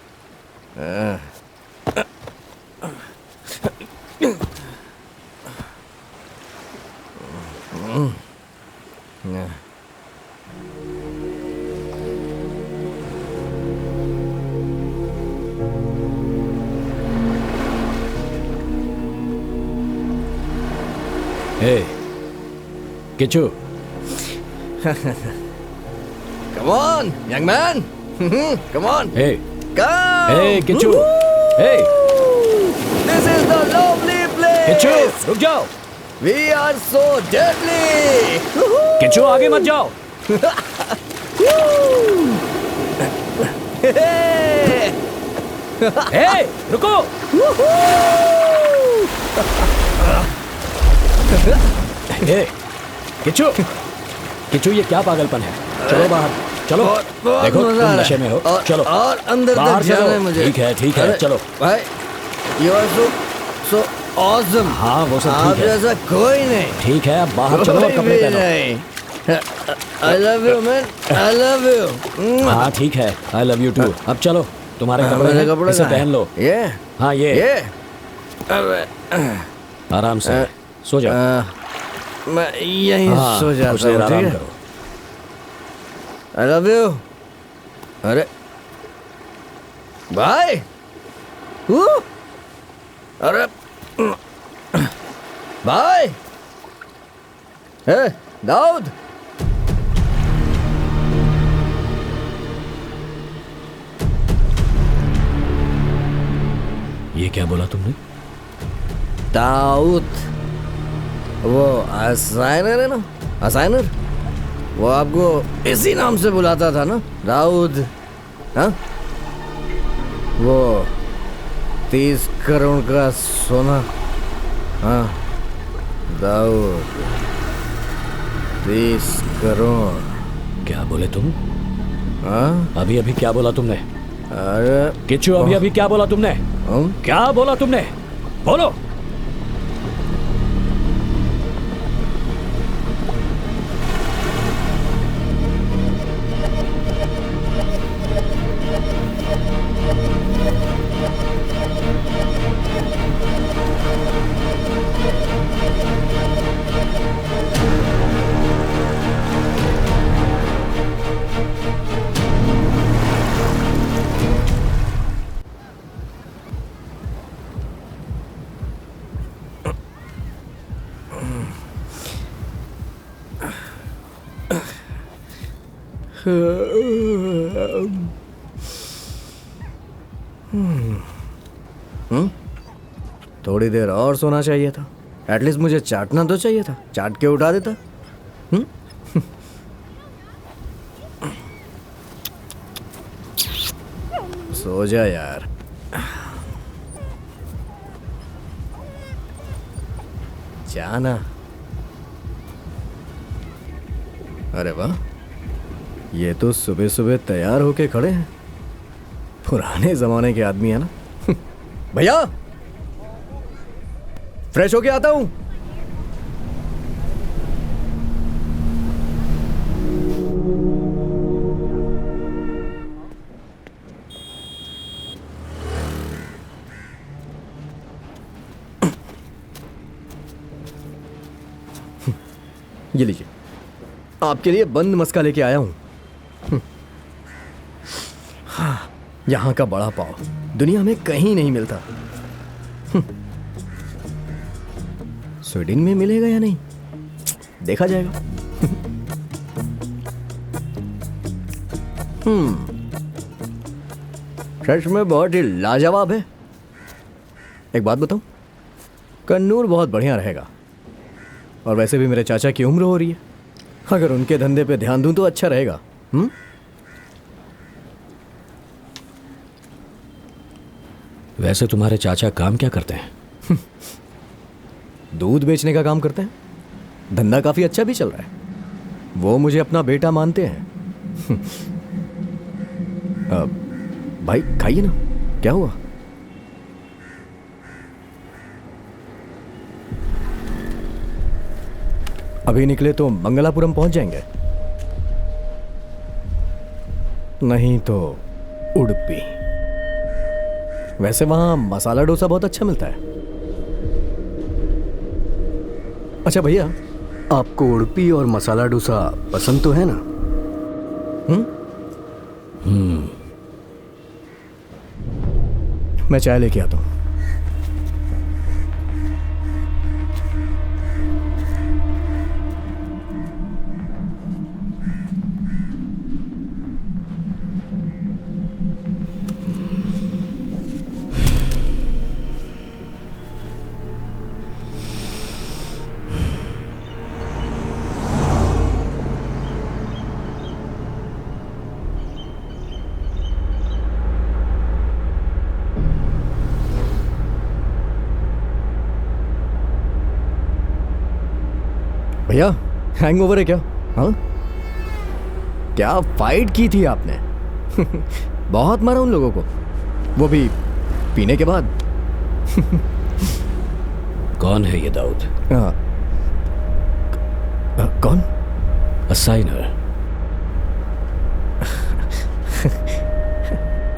Hey, Kichu. Come on, young man. Come on. Hey. Come. Hey, Kichu. Hey. This is the lovely place. Kichu, रुक जाओ. We are so deadly. Kichu, आगे मत जाओ. Hey, रुको. Hey, Kichu. किचू, ये क्या पागलपन है? चलो बाहर, चलो। देखो तुम नशे में हो, चलो और अंदर बाहर तक जाना है मुझे। ठीक है, चलो भाई, you are so awesome। हाँ, वो सब आप ठीक है। जैसा कोई नहीं। ठीक है, अब बाहर चलो और कपड़े पहनो। I love you man, I love you। हाँ ठीक है, I love you too। अब चलो, तुम्हारे कपड़े मेरे हैं, कपड़े इसे कहाँ हैं? पहन लो। ये हाँ ये आराम से सो जाओ। मैं यहीं हाँ, सो कुछ जाता देर हूँ, आराम ठीक है? करो। I love you। अरे भाई, अरे भाई, दाऊद। ये क्या बोला तुमने? दाऊद, वो असाइनर है ना, असाइनर, वो आपको इसी नाम से बुलाता था ना, दाऊद। हाँ, वो 30 करोड़ का सोना। हाँ दाऊद, 30 करोड़। क्या बोले तुम? हाँ, अभी अभी क्या बोला तुमने? अरे किच्चू, अभी अभी क्या बोला तुमने? क्या बोला तुमने? बोलो। थोड़ी देर और सोना चाहिए था, एटलीस्ट मुझे चाटना तो चाहिए था, चाट के उठा देता। सो जा यार। जाना। अरे वाह, ये तो सुबह सुबह तैयार होके खड़े हैं, पुराने जमाने के आदमी है ना। भैया, फ्रेश होके आता हूं। ये लीजिए, आपके लिए बंद मस्का लेके आया हूं। हाँ, यहां का बड़ा पाव दुनिया में कहीं नहीं मिलता। स्वीडन में मिलेगा या नहीं, देखा जाएगा। फ्रेश में बहुत ही लाजवाब है। एक बात बताऊं, कन्नूर बहुत बढ़िया रहेगा, और वैसे भी मेरे चाचा की उम्र हो रही है, अगर उनके धंधे पे ध्यान दूं तो अच्छा रहेगा। वैसे तुम्हारे चाचा काम क्या करते हैं? दूध बेचने का काम करते हैं। धंधा काफी अच्छा भी चल रहा है। वो मुझे अपना बेटा मानते हैं। भाई खाइए ना, क्या हुआ? अभी निकले तो मंगलापुरम पहुंच जाएंगे, नहीं तो उडुपी। वैसे वहां मसाला डोसा बहुत अच्छा मिलता है। अच्छा भैया, आपको उडुपी और मसाला डोसा पसंद तो है ना? मैं चाय लेके आता हूं। भैया, हैंगओवर है क्या? हाँ, क्या फाइट की थी आपने? बहुत मारा उन लोगों को, वो भी पीने के बाद। कौन है ये दाऊद? कौन? असाइनर।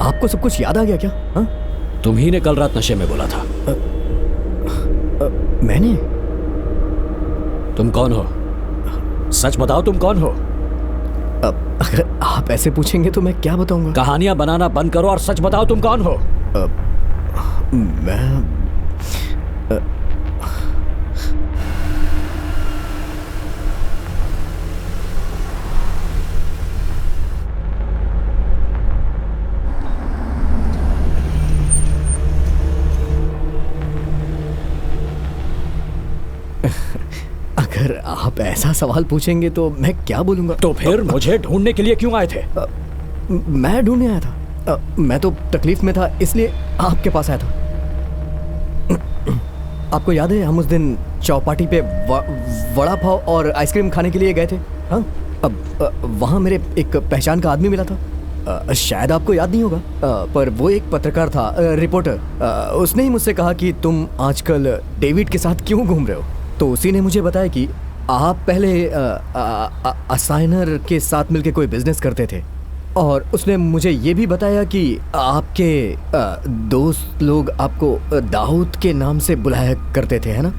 आपको सब कुछ याद आ गया क्या? हाँ? तुम ही ने कल रात नशे में बोला था। मैंने? तुम कौन हो? सच बताओ, तुम कौन हो? अगर आप ऐसे पूछेंगे तो मैं क्या बताऊंगा? कहानियां बनाना बंद करो और सच बताओ, तुम कौन हो? मैं अगर आप ऐसा सवाल पूछेंगे तो मैं क्या बोलूंगा? तो फिर मुझे ढूंढने के लिए क्यों आए थे? मैं ढूंढने आया था। मैं तो तकलीफ में था, इसलिए आपके पास आया था। आपको याद है हम उस दिन चौपाटी पे वड़ा पाव और आइसक्रीम खाने के लिए गए थे? हाँ, अब वहाँ मेरे एक पहचान का आदमी मिला था। शायद आपको याद नहीं होगा, पर वो एक पत्रकार था, रिपोर्टर। उसने ही मुझसे कहा कि तुम आजकल डेविड के साथ क्यों घूम रहे हो। तो उसी ने मुझे बताया कि आप पहले असाइनर के साथ मिलकर कोई बिजनेस करते थे, और उसने मुझे ये भी बताया कि आपके दोस्त लोग आपको दाऊद के नाम से बुलाया करते थे, है ना?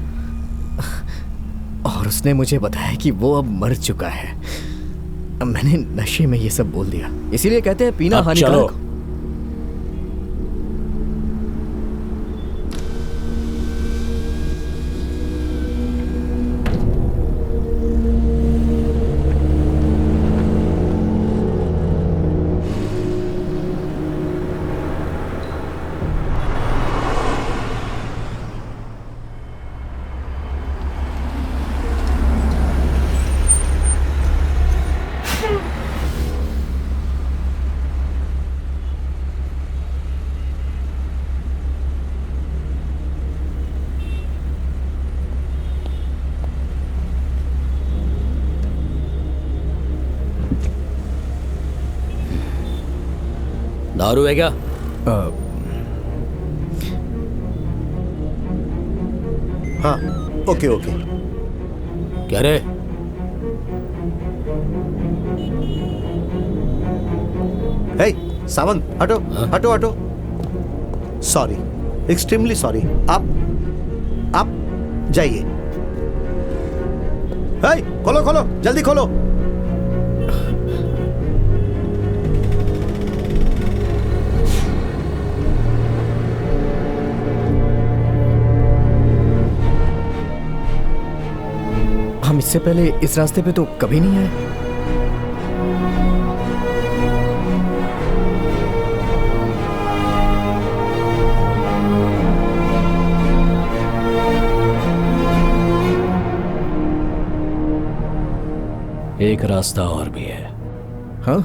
और उसने मुझे बताया कि वो अब मर चुका है। मैंने नशे में ये सब बोल दिया, इसीलिए कहते हैं पीना हानिकारक। दारू है क्या? हाँ, ओके ओके। क्या रे? हे सावंत, हटो हटो हटो। Sorry, extremely sorry. आप जाइए। हे, खोलो खोलो, जल्दी खोलो। हम इससे पहले इस रास्ते पे तो कभी नहीं आए। एक रास्ता और भी है। हाँ?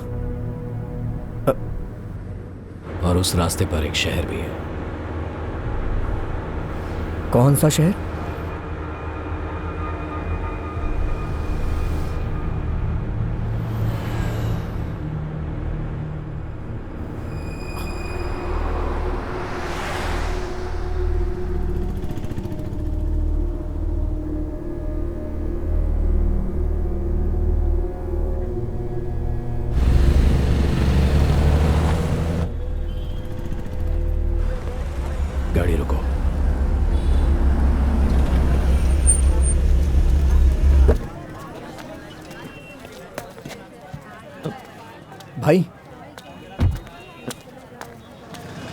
और उस रास्ते पर एक शहर भी है। कौन सा शहर? गाड़ी रुको। भाई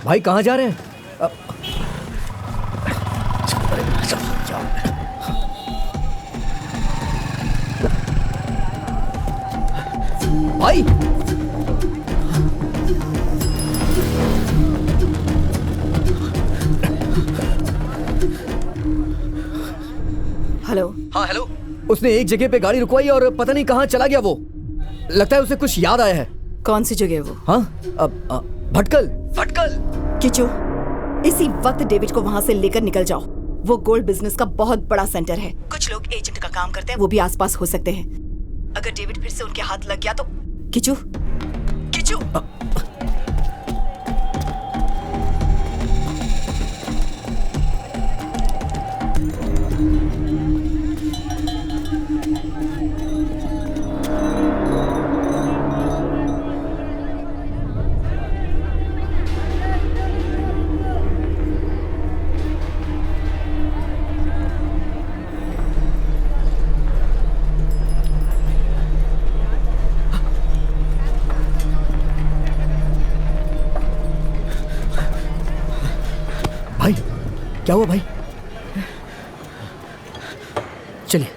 भाई कहाँ जा रहे हैं? भाई हेलो। हाँ हेलो। उसने एक जगह पे गाड़ी रुकवाई और पता नहीं कहाँ चला गया वो। लगता है उसे कुछ याद आया है। कौन सी जगह है वो? हाँ भटकल। भटकल। किचू, इसी वक्त डेविड को वहाँ से लेकर निकल जाओ। वो गोल्ड बिजनेस का बहुत बड़ा सेंटर है। कुछ लोग एजेंट का काम करते हैं, वो भी आसपास हो सकते हैं। अगर डेविड फिर से उनके हाथ लग गया तो किचू, किचू। भाई क्या हुआ भाई? चलिए।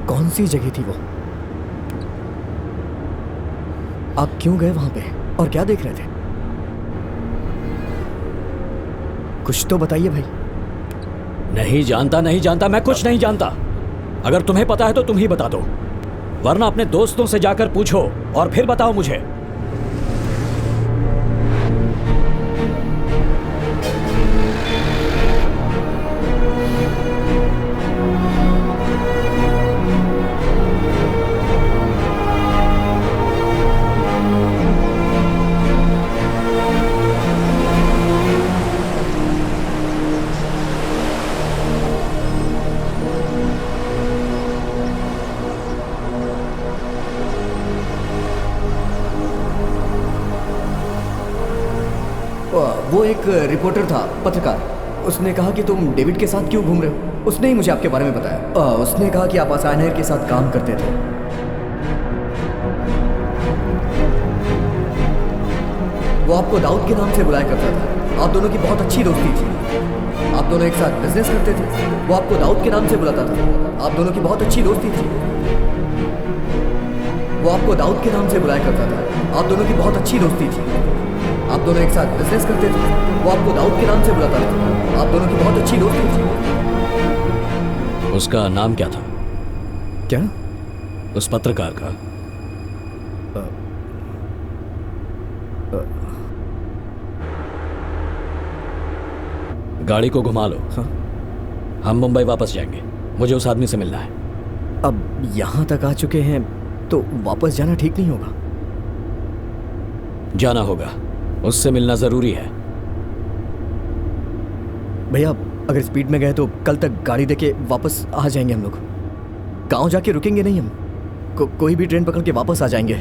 कौन सी जगह थी वो? आप क्यों गए वहां पे और क्या देख रहे थे? कुछ तो बताइए भाई। नहीं जानता, नहीं जानता, मैं कुछ नहीं जानता। अगर तुम्हें पता है तो तुम ही बता दो, वरना अपने दोस्तों से जाकर पूछो और फिर बताओ मुझे। वो एक रिपोर्टर था, पत्रकार। उसने कहा कि तुम डेविड के साथ क्यों घूम रहे हो। उसने ही मुझे आपके बारे में बताया। उसने कहा कि आप असाइनर के साथ काम करते थे। वो आपको दाऊद के नाम से बुलाया करता था। आप दोनों की बहुत अच्छी दोस्ती थी। आप दोनों एक साथ बिजनेस करते थे। वो आपको दाऊद के नाम से बुलाता था। आप दोनों की बहुत अच्छी दोस्ती थी। वो आपको दाऊद के नाम से बुलाया करता था। आप दोनों की बहुत अच्छी दोस्ती थी। आप दोनों एक साथ बिजनेस करते थे। वो आपको दाऊद के नाम से बुलाता था। आप दोनों की बहुत अच्छी दोस्ती थी। उसका नाम क्या था? क्या? उस पत्रकार का? गाड़ी को घुमा लो। हाँ? हम मुंबई वापस जाएंगे। मुझे उस आदमी से मिलना है। अब यहाँ तक आ चुके हैं तो वापस जाना ठीक नहीं होगा। जाना होगा, उससे मिलना जरूरी है। भैया अगर स्पीड में गए तो कल तक गाड़ी देके वापस आ जाएंगे हम लोग। गांव जाके रुकेंगे नहीं हम। कोई भी ट्रेन पकड़ के वापस आ जाएंगे।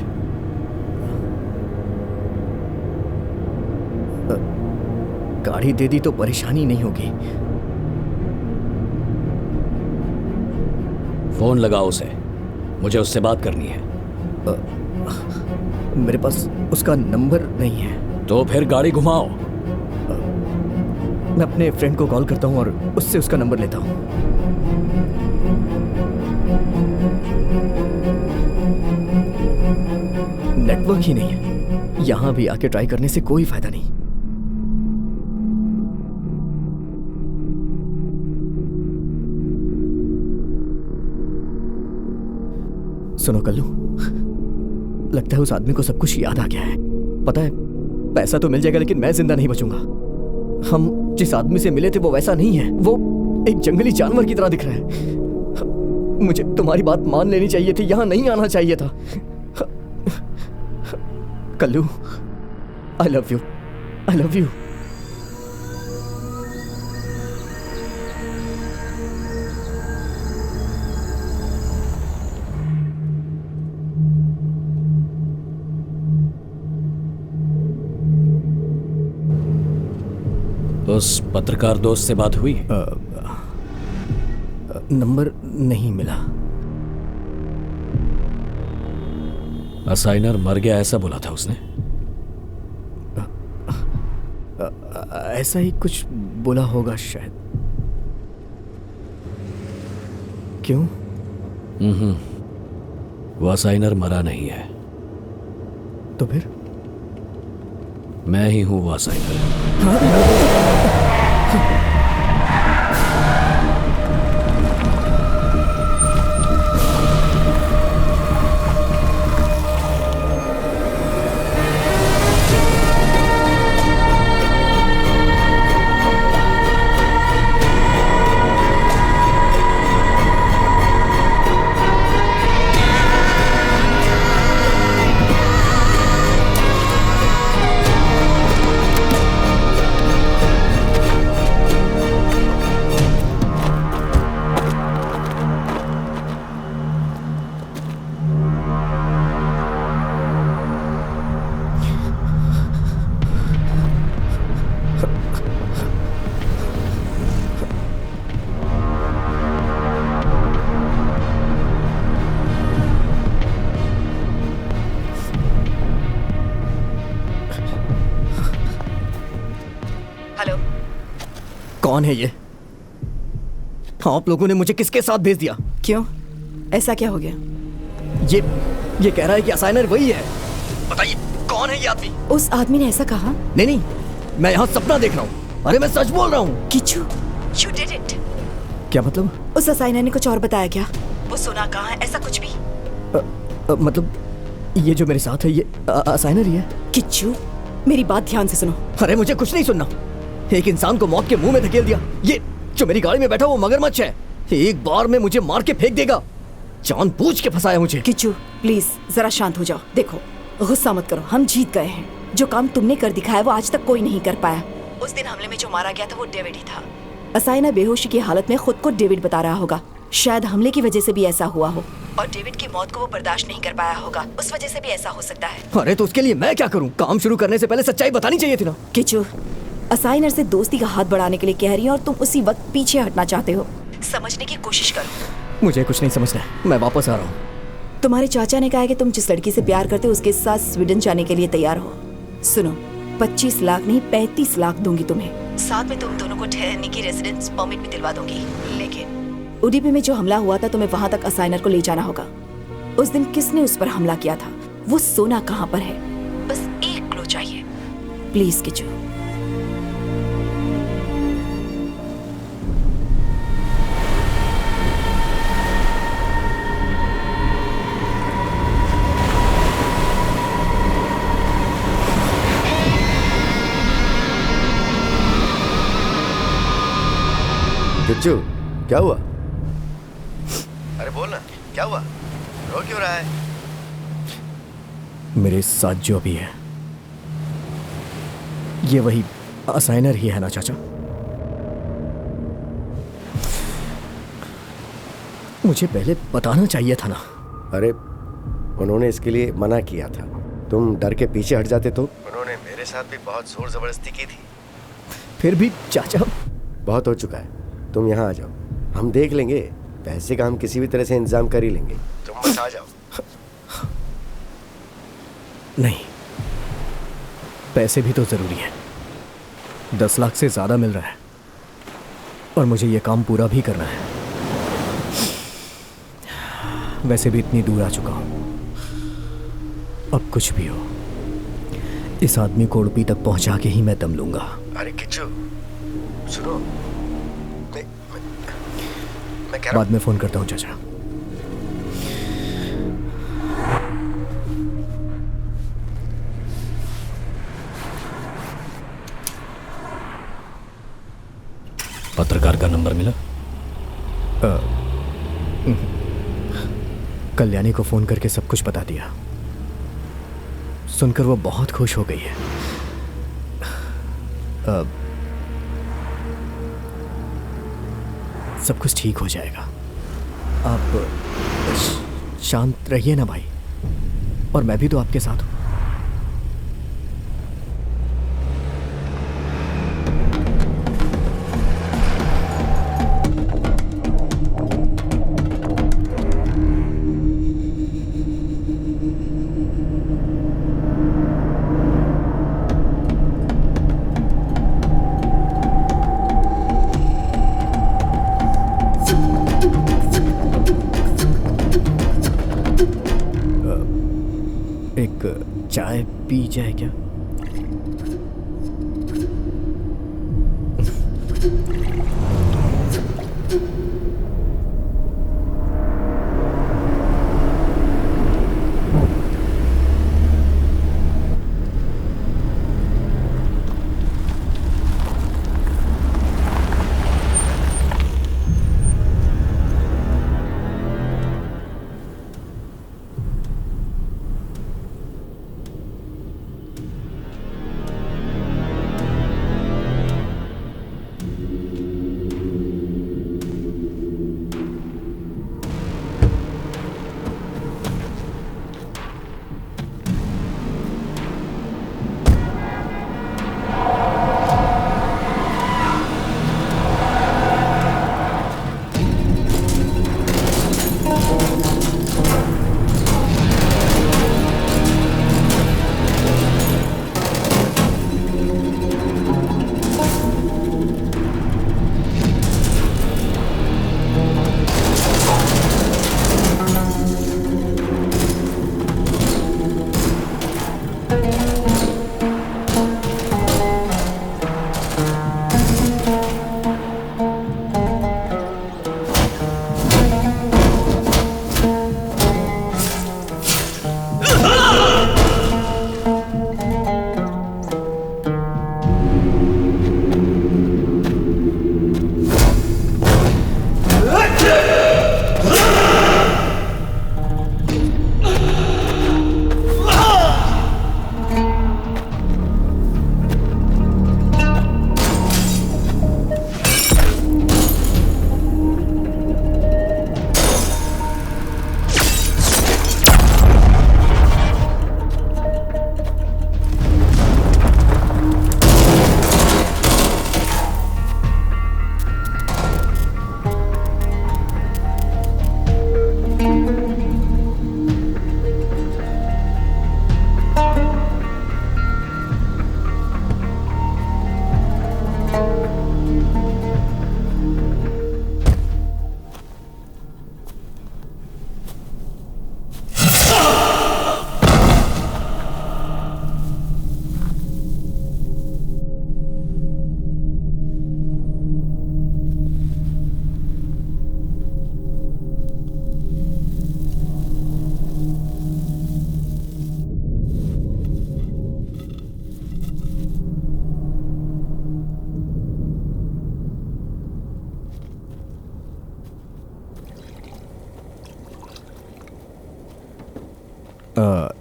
गाड़ी दे दी तो परेशानी नहीं होगी। फोन लगाओ उसे, मुझे उससे बात करनी है। मेरे पास उसका नंबर नहीं है। तो फिर गाड़ी घुमाओ। मैं अपने फ्रेंड को कॉल करता हूँ और उससे उसका नंबर लेता हूँ। नेटवर्क ही नहीं है। यहां भी आके ट्राई करने से कोई फायदा नहीं। सुनो कल्लू, लगता है उस आदमी को सब कुछ याद आ गया है। पता है, पैसा तो मिल जाएगा लेकिन मैं जिंदा नहीं बचूंगा। हम जिस आदमी से मिले थे वो वैसा नहीं है। वो एक जंगली जानवर की तरह दिख रहा है। मुझे तुम्हारी बात मान लेनी चाहिए थी, यहां नहीं आना चाहिए था। Kallu, I love you, I love you. उस पत्रकार दोस्त से बात हुई? नंबर नहीं मिला। असाइनर मर गया ऐसा बोला था उसने। ऐसा ही कुछ बोला होगा शायद। क्यों? वो असाइनर मरा नहीं है। तो फिर? मैं ही हूं वो असाइनर। कौन है ये? आप लोगों ने मुझे किसके साथ भेज दिया? क्यों? ऐसा क्या हो गया? ये कह रहा है कि असाइनर वही है। बताइए कौन है ये आदमी? उस आदमी ने ऐसा कहा? नहीं, मैं यहाँ सपना देख रहा हूँ। अरे मैं सच बोल रहा हूँ। Kichchu, you did it। क्या मतलब? उस असाइनर ने कुछ और बताया क्या? वो सोना कहाँ है, ऐसा कुछ भी? मतलब ये जो मेरे साथ है ये असाइनर ही है। किच्चू, मेरी बात ध्यान से सुनो। अरे मुझे कुछ नहीं सुनना। एक इंसान को मौत के मुंह में धकेल दिया। ये जो मेरी गाड़ी में बैठा वो मगरमच्छ है। एक बार में मुझे मार के फेंक देगा। जानबूझ के फंसाया मुझे। किच्चू प्लीज जरा शांत हो जाओ। देखो गुस्सा मत करो, हम जीत गए हैं। जो काम तुमने कर दिखाया वो आज तक कोई नहीं कर पाया। उस दिन हमले में जो मारा गया था वो डेविड ही था। असाइना बेहोशी की हालत में खुद को डेविड बता रहा होगा। शायद हमले की वजह से भी ऐसा हुआ हो और डेविड की मौत को वो बर्दाश्त नहीं कर पाया होगा। उस वजह से भी ऐसा हो सकता है। अरे तो उसके लिए मैं क्या करूं? काम शुरू करने से पहले सच्चाई बतानी चाहिए थी ना। किच्चू, असाइनर से दोस्ती का हाथ बढ़ाने के लिए कह रही है और तुम उसी वक्त पीछे हटना चाहते हो। समझने की कोशिश करो। मुझे कुछ नहीं समझना है, मैं वापस आ रहा हूँ। तुम्हारे चाचा ने कहा है कि तुम जिस लड़की से प्यार करते हो उसके साथ स्वीडन जाने के लिए तैयार हो। सुनो, 25 लाख नहीं 35 लाख दूंगी तुम्हें। साथ में तुम दोनों को ठहरने की रेजिडेंस परमिट भी दिलवा दूंगी। लेकिन उडीपी में जो हमला हुआ था तुम्हें वहां तक असाइनर को ले जाना होगा। उस दिन किसने उस पर हमला किया था, वो सोना कहाँ पर है, बस एक क्लू चाहिए। प्लीज किच्चू। किच्चू, क्या हुआ? अरे बोल ना, क्या हुआ? रो क्यों रहा है? मेरे साथ जो भी है ये वही असाइनर ही है ना चाचा? मुझे पहले बताना चाहिए था ना। अरे उन्होंने इसके लिए मना किया था। तुम डर के पीछे हट जाते तो। उन्होंने मेरे साथ भी बहुत जोर जबरदस्ती की थी। फिर भी चाचा, बहुत हो चुका है, तुम यहाँ आ जाओ, हम देख लेंगे। पैसे का हम किसी भी तरह से इंतजाम कर ही लेंगे, तुम बस आ जाओ। नहीं, पैसे भी तो ज़रूरी हैं। 10 लाख से ज़्यादा मिल रहा है और मुझे ये काम पूरा भी करना है। वैसे भी इतनी दूर आ चुका हूँ। अब कुछ भी हो, इस आदमी को उड़पी तक पहुंचा के ही मैं दम लूंगा। अरे किच्चू सुनो, मैं कह रहा बाद में फ़ोन करता हूँ चाचा। पत्रकार का नंबर मिला? कल्याणी को फ़ोन करके सब कुछ बता दिया। सुनकर वो बहुत खुश हो गई है। सब कुछ ठीक हो जाएगा। आप शांत रहिए ना भाई, और मैं भी तो आपके साथ हूँ। एक चाय पी जाए क्या?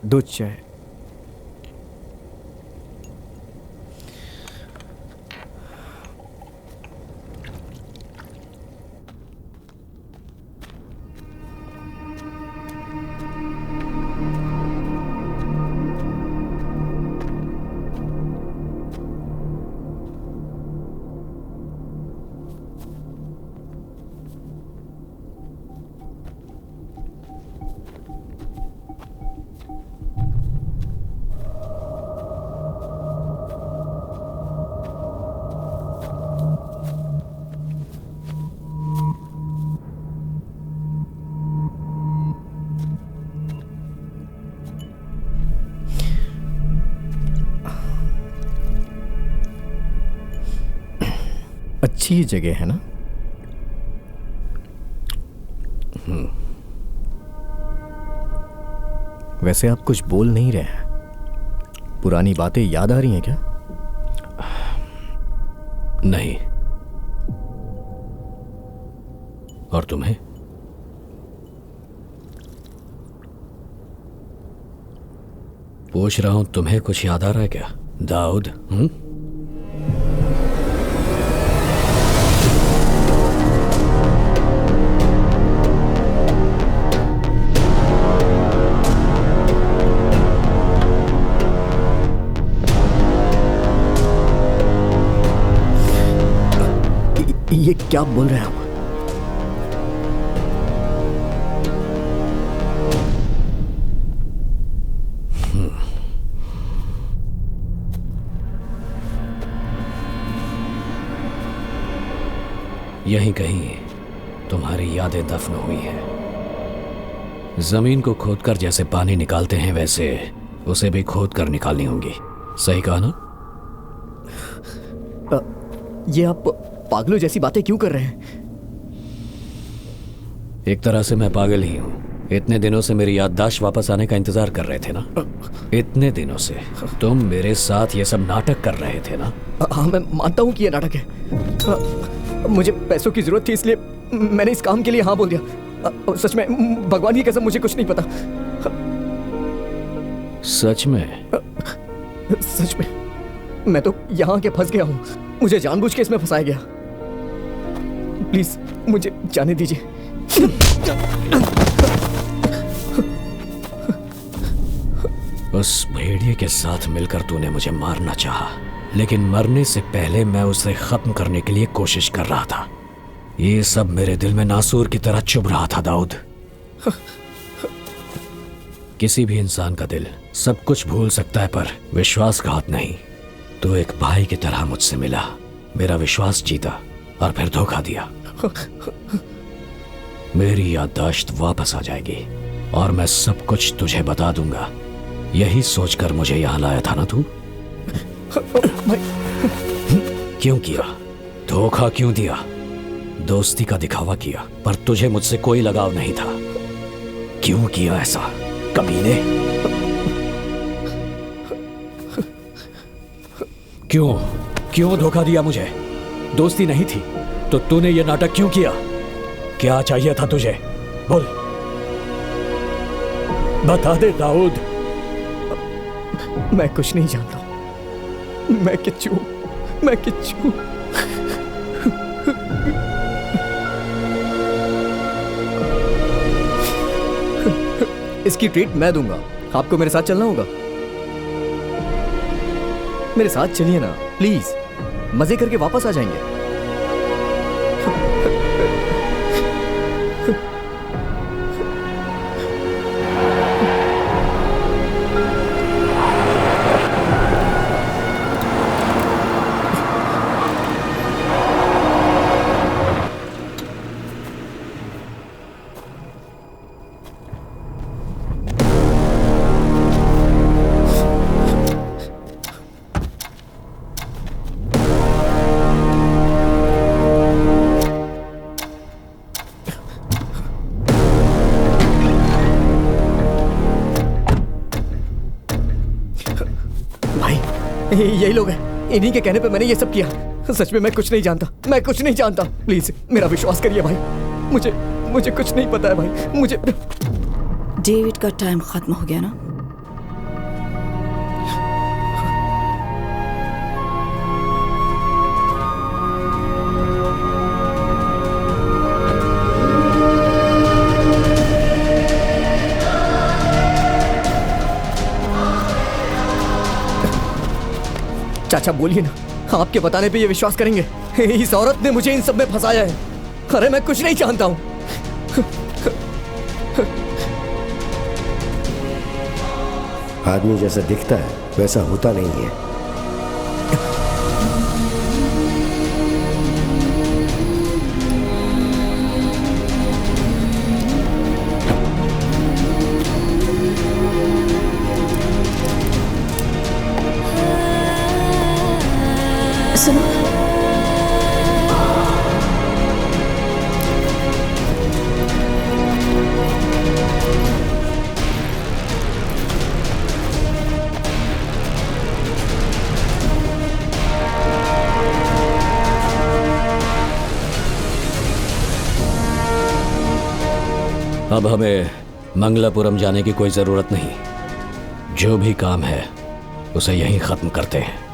दूध चाय। अच्छी जगह है ना? वैसे आप कुछ बोल नहीं रहे हैं। पुरानी बातें याद आ रही हैं क्या? नहीं। और तुम्हें? पूछ रहा हूं, तुम्हें कुछ याद आ रहा है क्या दाऊद? ये क्या बोल रहे हैं आप? यहीं कहीं तुम्हारी यादें दफन हुई हैं। जमीन को खोदकर जैसे पानी निकालते हैं, वैसे उसे भी खोद कर निकालनी होंगी। सही कहा ना? ये आप पागलों जैसी बातें क्यों कर रहे हैं? एक तरह से मैं पागल ही हूं। इतने दिनों से मेरी याददाश्त वापस आने का इंतजार कर रहे थे ना? इतने दिनों से तुम मेरे साथ ये सब नाटक कर रहे थे ना? हाँ, मैं मानता हूं कि ये नाटक है। मुझे पैसों की जरूरत थी, इसलिए मैंने इस काम के लिए हाँ बोल दिया। सच में, भगवान की कसम, मुझे कुछ नहीं पता। सच में? सच में मैं तो यहाँ के फंस गया हूँ। मुझे जानबूझ के इसमें फंसाया गया। प्लीज मुझे जाने दीजिए। उस भेड़िए के साथ मिलकर तूने मुझे मारना चाहा, लेकिन मरने से पहले मैं उसे खत्म करने के लिए कोशिश कर रहा था। ये सब मेरे दिल में नासूर की तरह चुभ रहा था दाऊद। किसी भी इंसान का दिल सब कुछ भूल सकता है, पर विश्वासघात नहीं। तू एक भाई की तरह मुझसे मिला, मेरा विश्वास जीता और फिर धोखा दिया। मेरी याददाश्त वापस आ जाएगी और मैं सब कुछ तुझे बता दूंगा। यही सोचकर मुझे यहां लाया था ना तू? क्यों किया? धोखा क्यों दिया? दोस्ती का दिखावा किया, पर तुझे मुझसे कोई लगाव नहीं था। क्यों किया ऐसा कमीने? क्यों धोखा दिया मुझे? दोस्ती नहीं थी तो तूने ये नाटक क्यों किया? क्या चाहिए था तुझे? बोल, बता दे दाऊद। मैं कुछ नहीं जानता। मैं किच्चू। इसकी ट्रीट मैं दूंगा। आपको मेरे साथ चलना होगा। मेरे साथ चलिए ना प्लीज, मजे करके वापस आ जाएंगे। यही लोग हैं। इन्हीं के कहने पे मैंने ये सब किया। सच में मैं कुछ नहीं जानता। प्लीज मेरा विश्वास करिए भाई। मुझे कुछ नहीं पता है भाई। मुझे डेविड का टाइम खत्म हो गया ना? चाचा बोलिए ना, आपके बताने पे ये विश्वास करेंगे? इस औरत ने मुझे इन सब में फंसाया है। अरे मैं कुछ नहीं जानता हूं। आदमी जैसा दिखता है वैसा होता नहीं है। सुनो, अब हमें मंगलापुरम जाने की कोई ज़रूरत नहीं। जो भी काम है उसे यहीं ख़त्म करते हैं।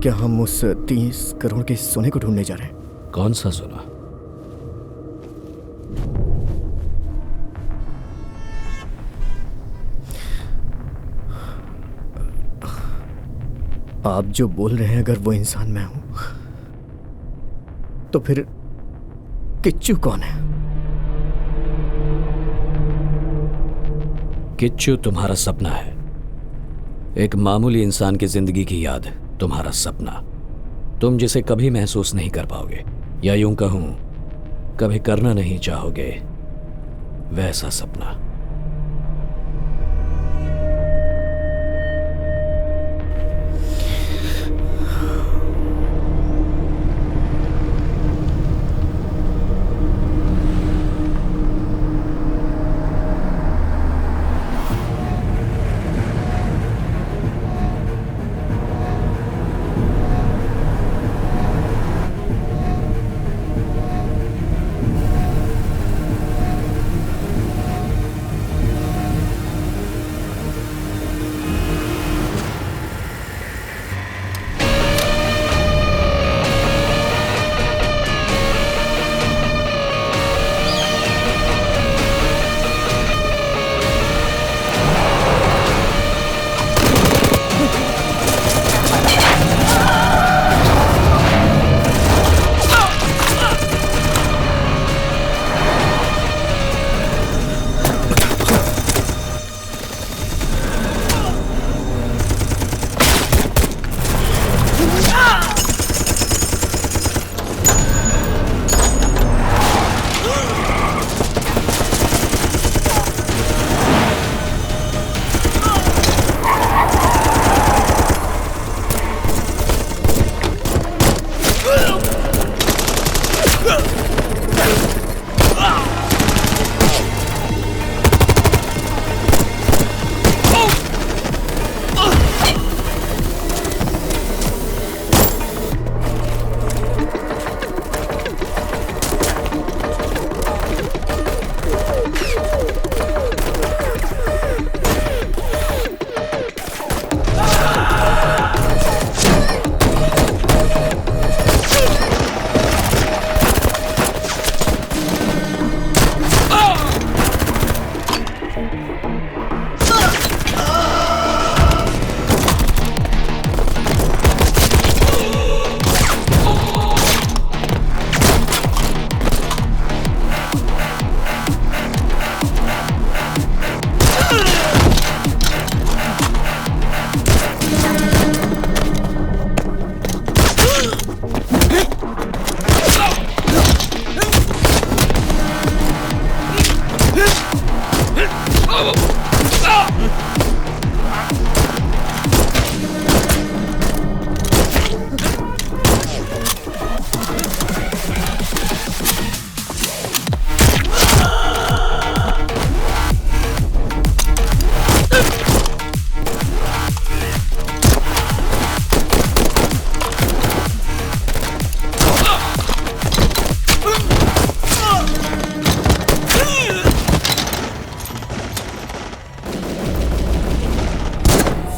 क्या हम उस 30 करोड़ के सोने को ढूंढने जा रहे हैं? कौन सा सोना? आप जो बोल रहे हैं, अगर वो इंसान मैं हूं, तो फिर किच्चू कौन है? किच्चू तुम्हारा सपना है। एक मामूली इंसान की जिंदगी की याद, तुम्हारा सपना, तुम जिसे कभी महसूस नहीं कर पाओगे, या यूं कहूं कभी करना नहीं चाहोगे, वैसा सपना।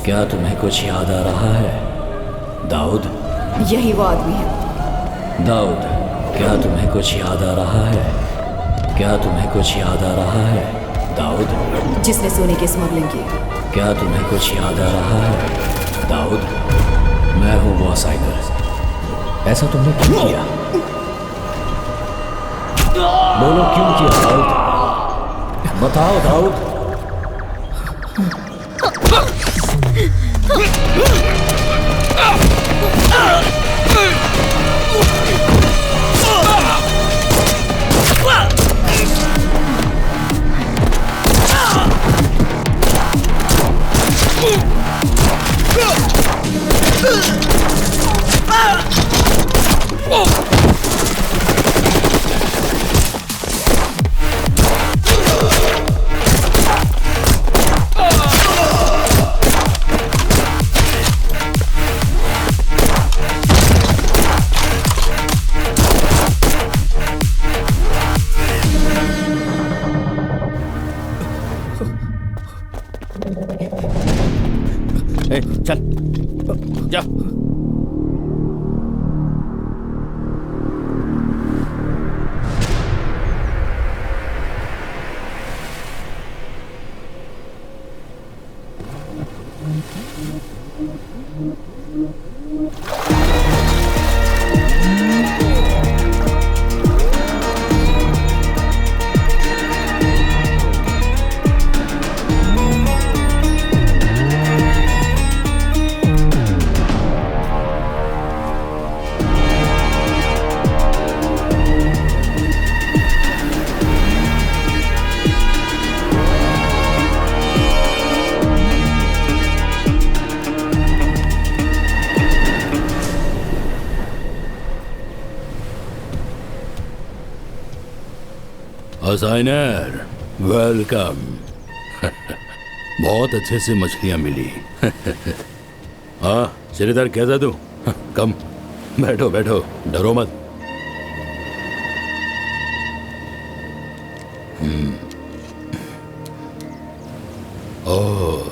क्या तुम्हें कुछ याद आ रहा है दाऊद? यही वो आदमी है। दाऊद, क्या तुम्हें कुछ याद आ रहा है? क्या तुम्हें कुछ याद आ रहा है दाऊद? जिसने सोने की स्मगलिंग की। क्या तुम्हें कुछ याद आ रहा है दाऊद? मैं हूँ वो असाइनर। ऐसा तुमने क्यों किया? बोलो क्यों किया दाऊद? बताओ दाऊद। चल जा। असाइनर, वेलकम। बहुत अच्छे से मछलियाँ मिली। हाँ श्रीधर, कैसा तू? कम, बैठो बैठो, डरो मत। ओह,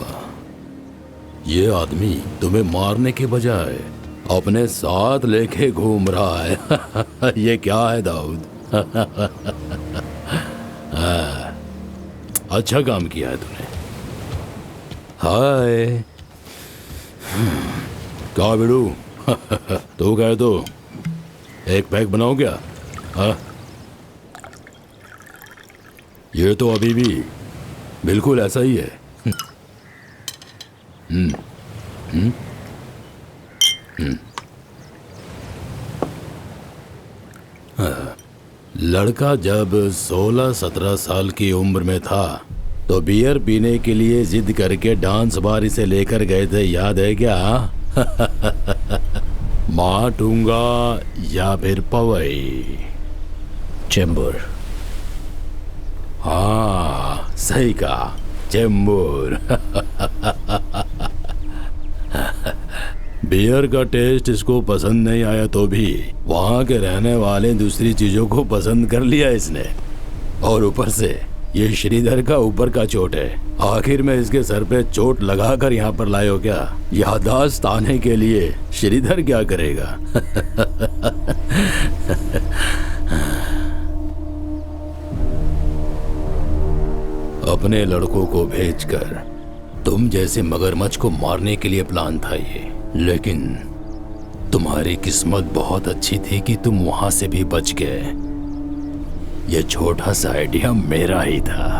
ये आदमी तुम्हें मारने के बजाय अपने साथ लेके घूम रहा है। ये क्या है दाऊद? अच्छा काम किया है तूने। हाय, क्या बिड़ू? तू कहे तो एक पैक बनाओ क्या? हाँ, ये तो अभी भी बिल्कुल ऐसा ही है। लड़का जब 16-17 साल की उम्र में था तो बियर पीने के लिए जिद करके डांस बार इसे लेकर गए थे, याद है क्या? माटूंगा या फिर पवई? चेंबूर। हाँ सही कहा, चेंबूर। बियर का टेस्ट इसको पसंद नहीं आया तो भी वहाँ के रहने वाले दूसरी चीजों को पसंद कर लिया इसने। और ऊपर से ये श्रीधर का ऊपर का चोट है। आखिर में इसके सर पे चोट लगाकर यहाँ पर लाए हो क्या? याददाश्त आने के लिए श्रीधर क्या करेगा? अपने लड़कों को भेजकर तुम जैसे मगरमच्छ को मारने के लिए प्लान था ये, लेकिन तुम्हारी किस्मत बहुत अच्छी थी कि तुम वहां से भी बच गए। ये छोटा सा आइडिया मेरा ही था।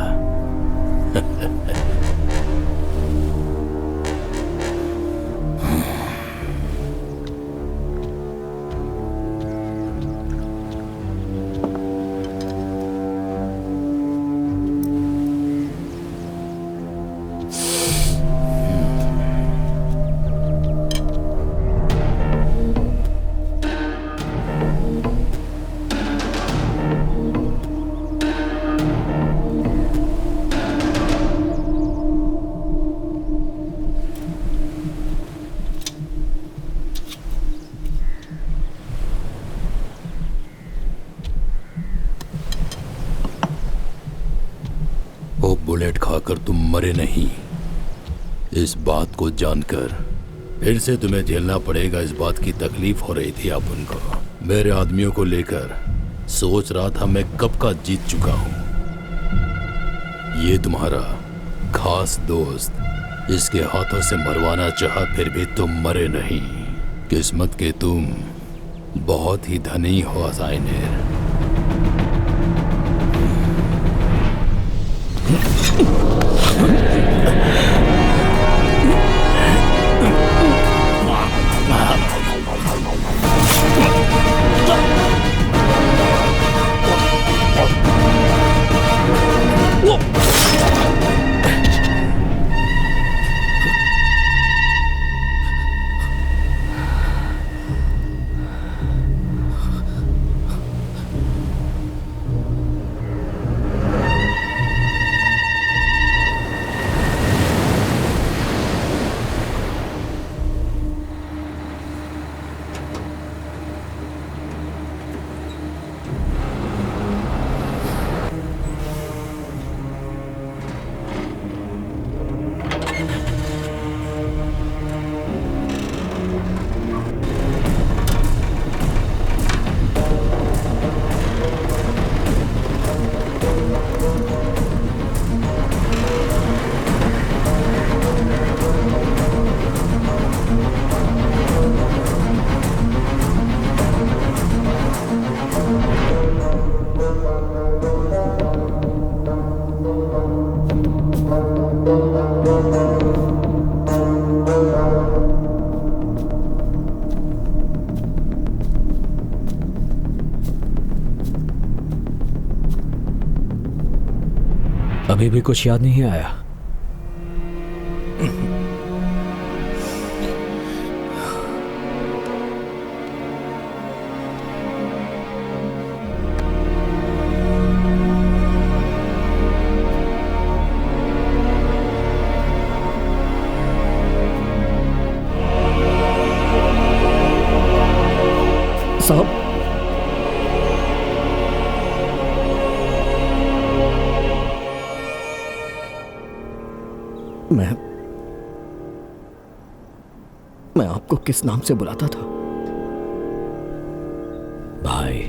बुलेट खाकर तुम मरे नहीं, इस बात को जानकर फिर से तुम्हें झेलना पड़ेगा, इस बात की तकलीफ हो रही थी आप उनको। मेरे आदमियों को लेकर सोच रहा था मैं कब का जीत चुका हूं। ये तुम्हारा खास दोस्त, इसके हाथों से मरवाना चाहा फिर भी तुम मरे नहीं। किस्मत के तुम बहुत ही धनी हो असाइनर। अभी भी कुछ याद नहीं आया? साहब, मैं आपको किस नाम से बुलाता था? भाई।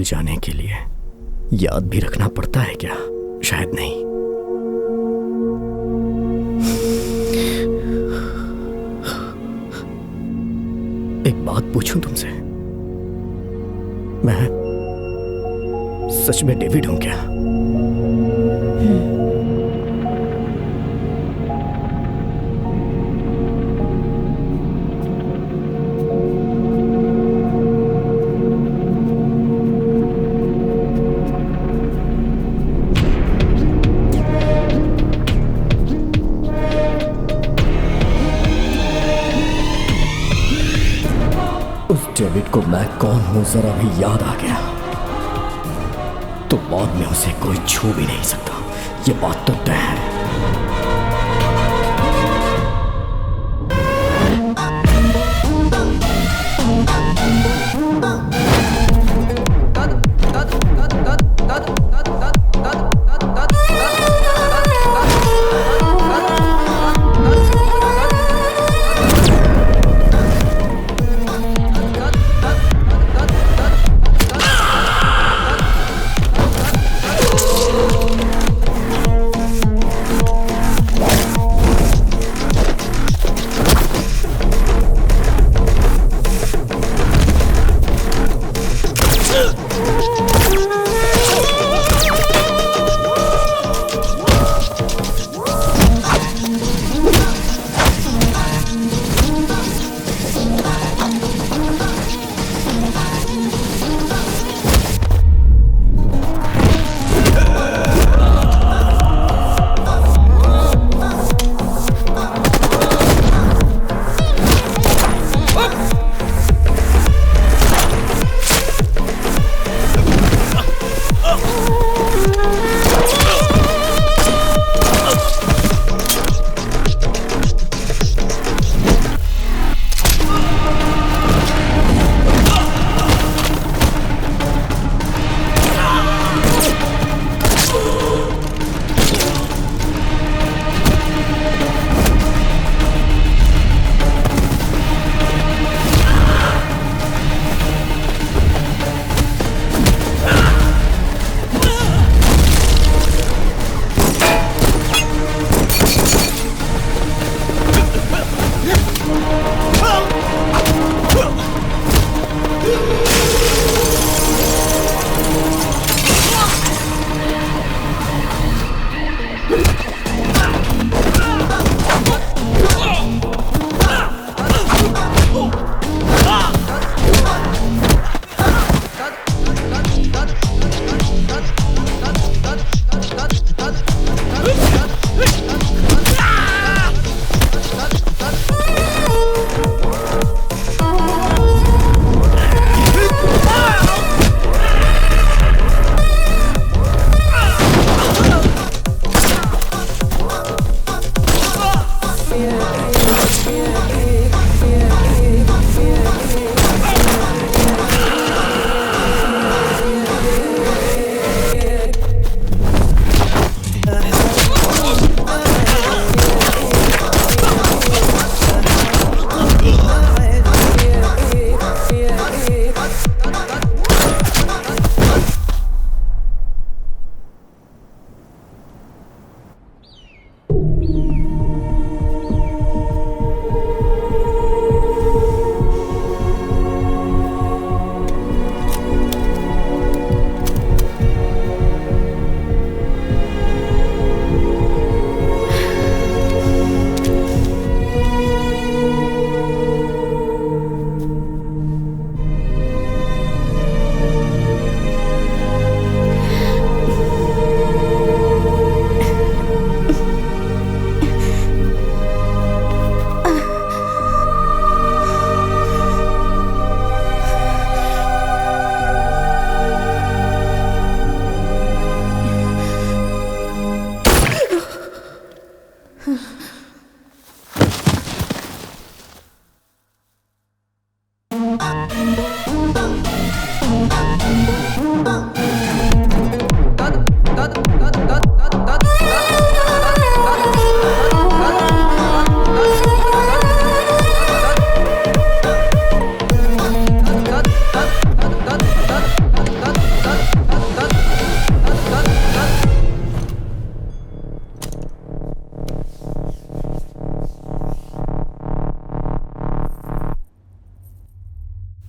जाने के लिए याद भी रखना पड़ता है क्या? शायद नहीं। एक बात पूछूं तुमसे, मैं सच में डेविड हूं क्या? डेविड को मैं कौन हूं जरा भी याद आ गया तो बाद में उसे कोई छू भी नहीं सकता, ये बात तो तय है।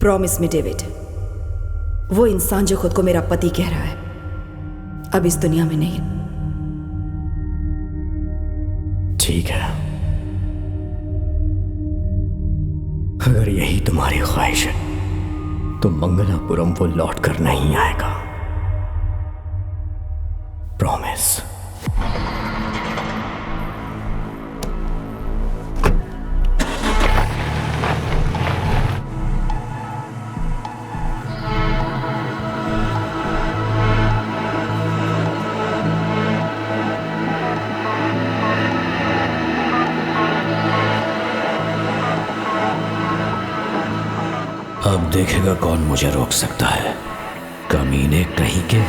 प्रॉमिस मी डेविड, वो इंसान जो खुद को मेरा पति कह रहा है अब इस दुनिया में नहीं। ठीक है, अगर यही तुम्हारी ख्वाहिश है तो मंगलापुरम वो लौट कर नहीं आएगा। प्रॉमिस। अब देखेगा कौन मुझे रोक सकता है, कमीने कहीं के।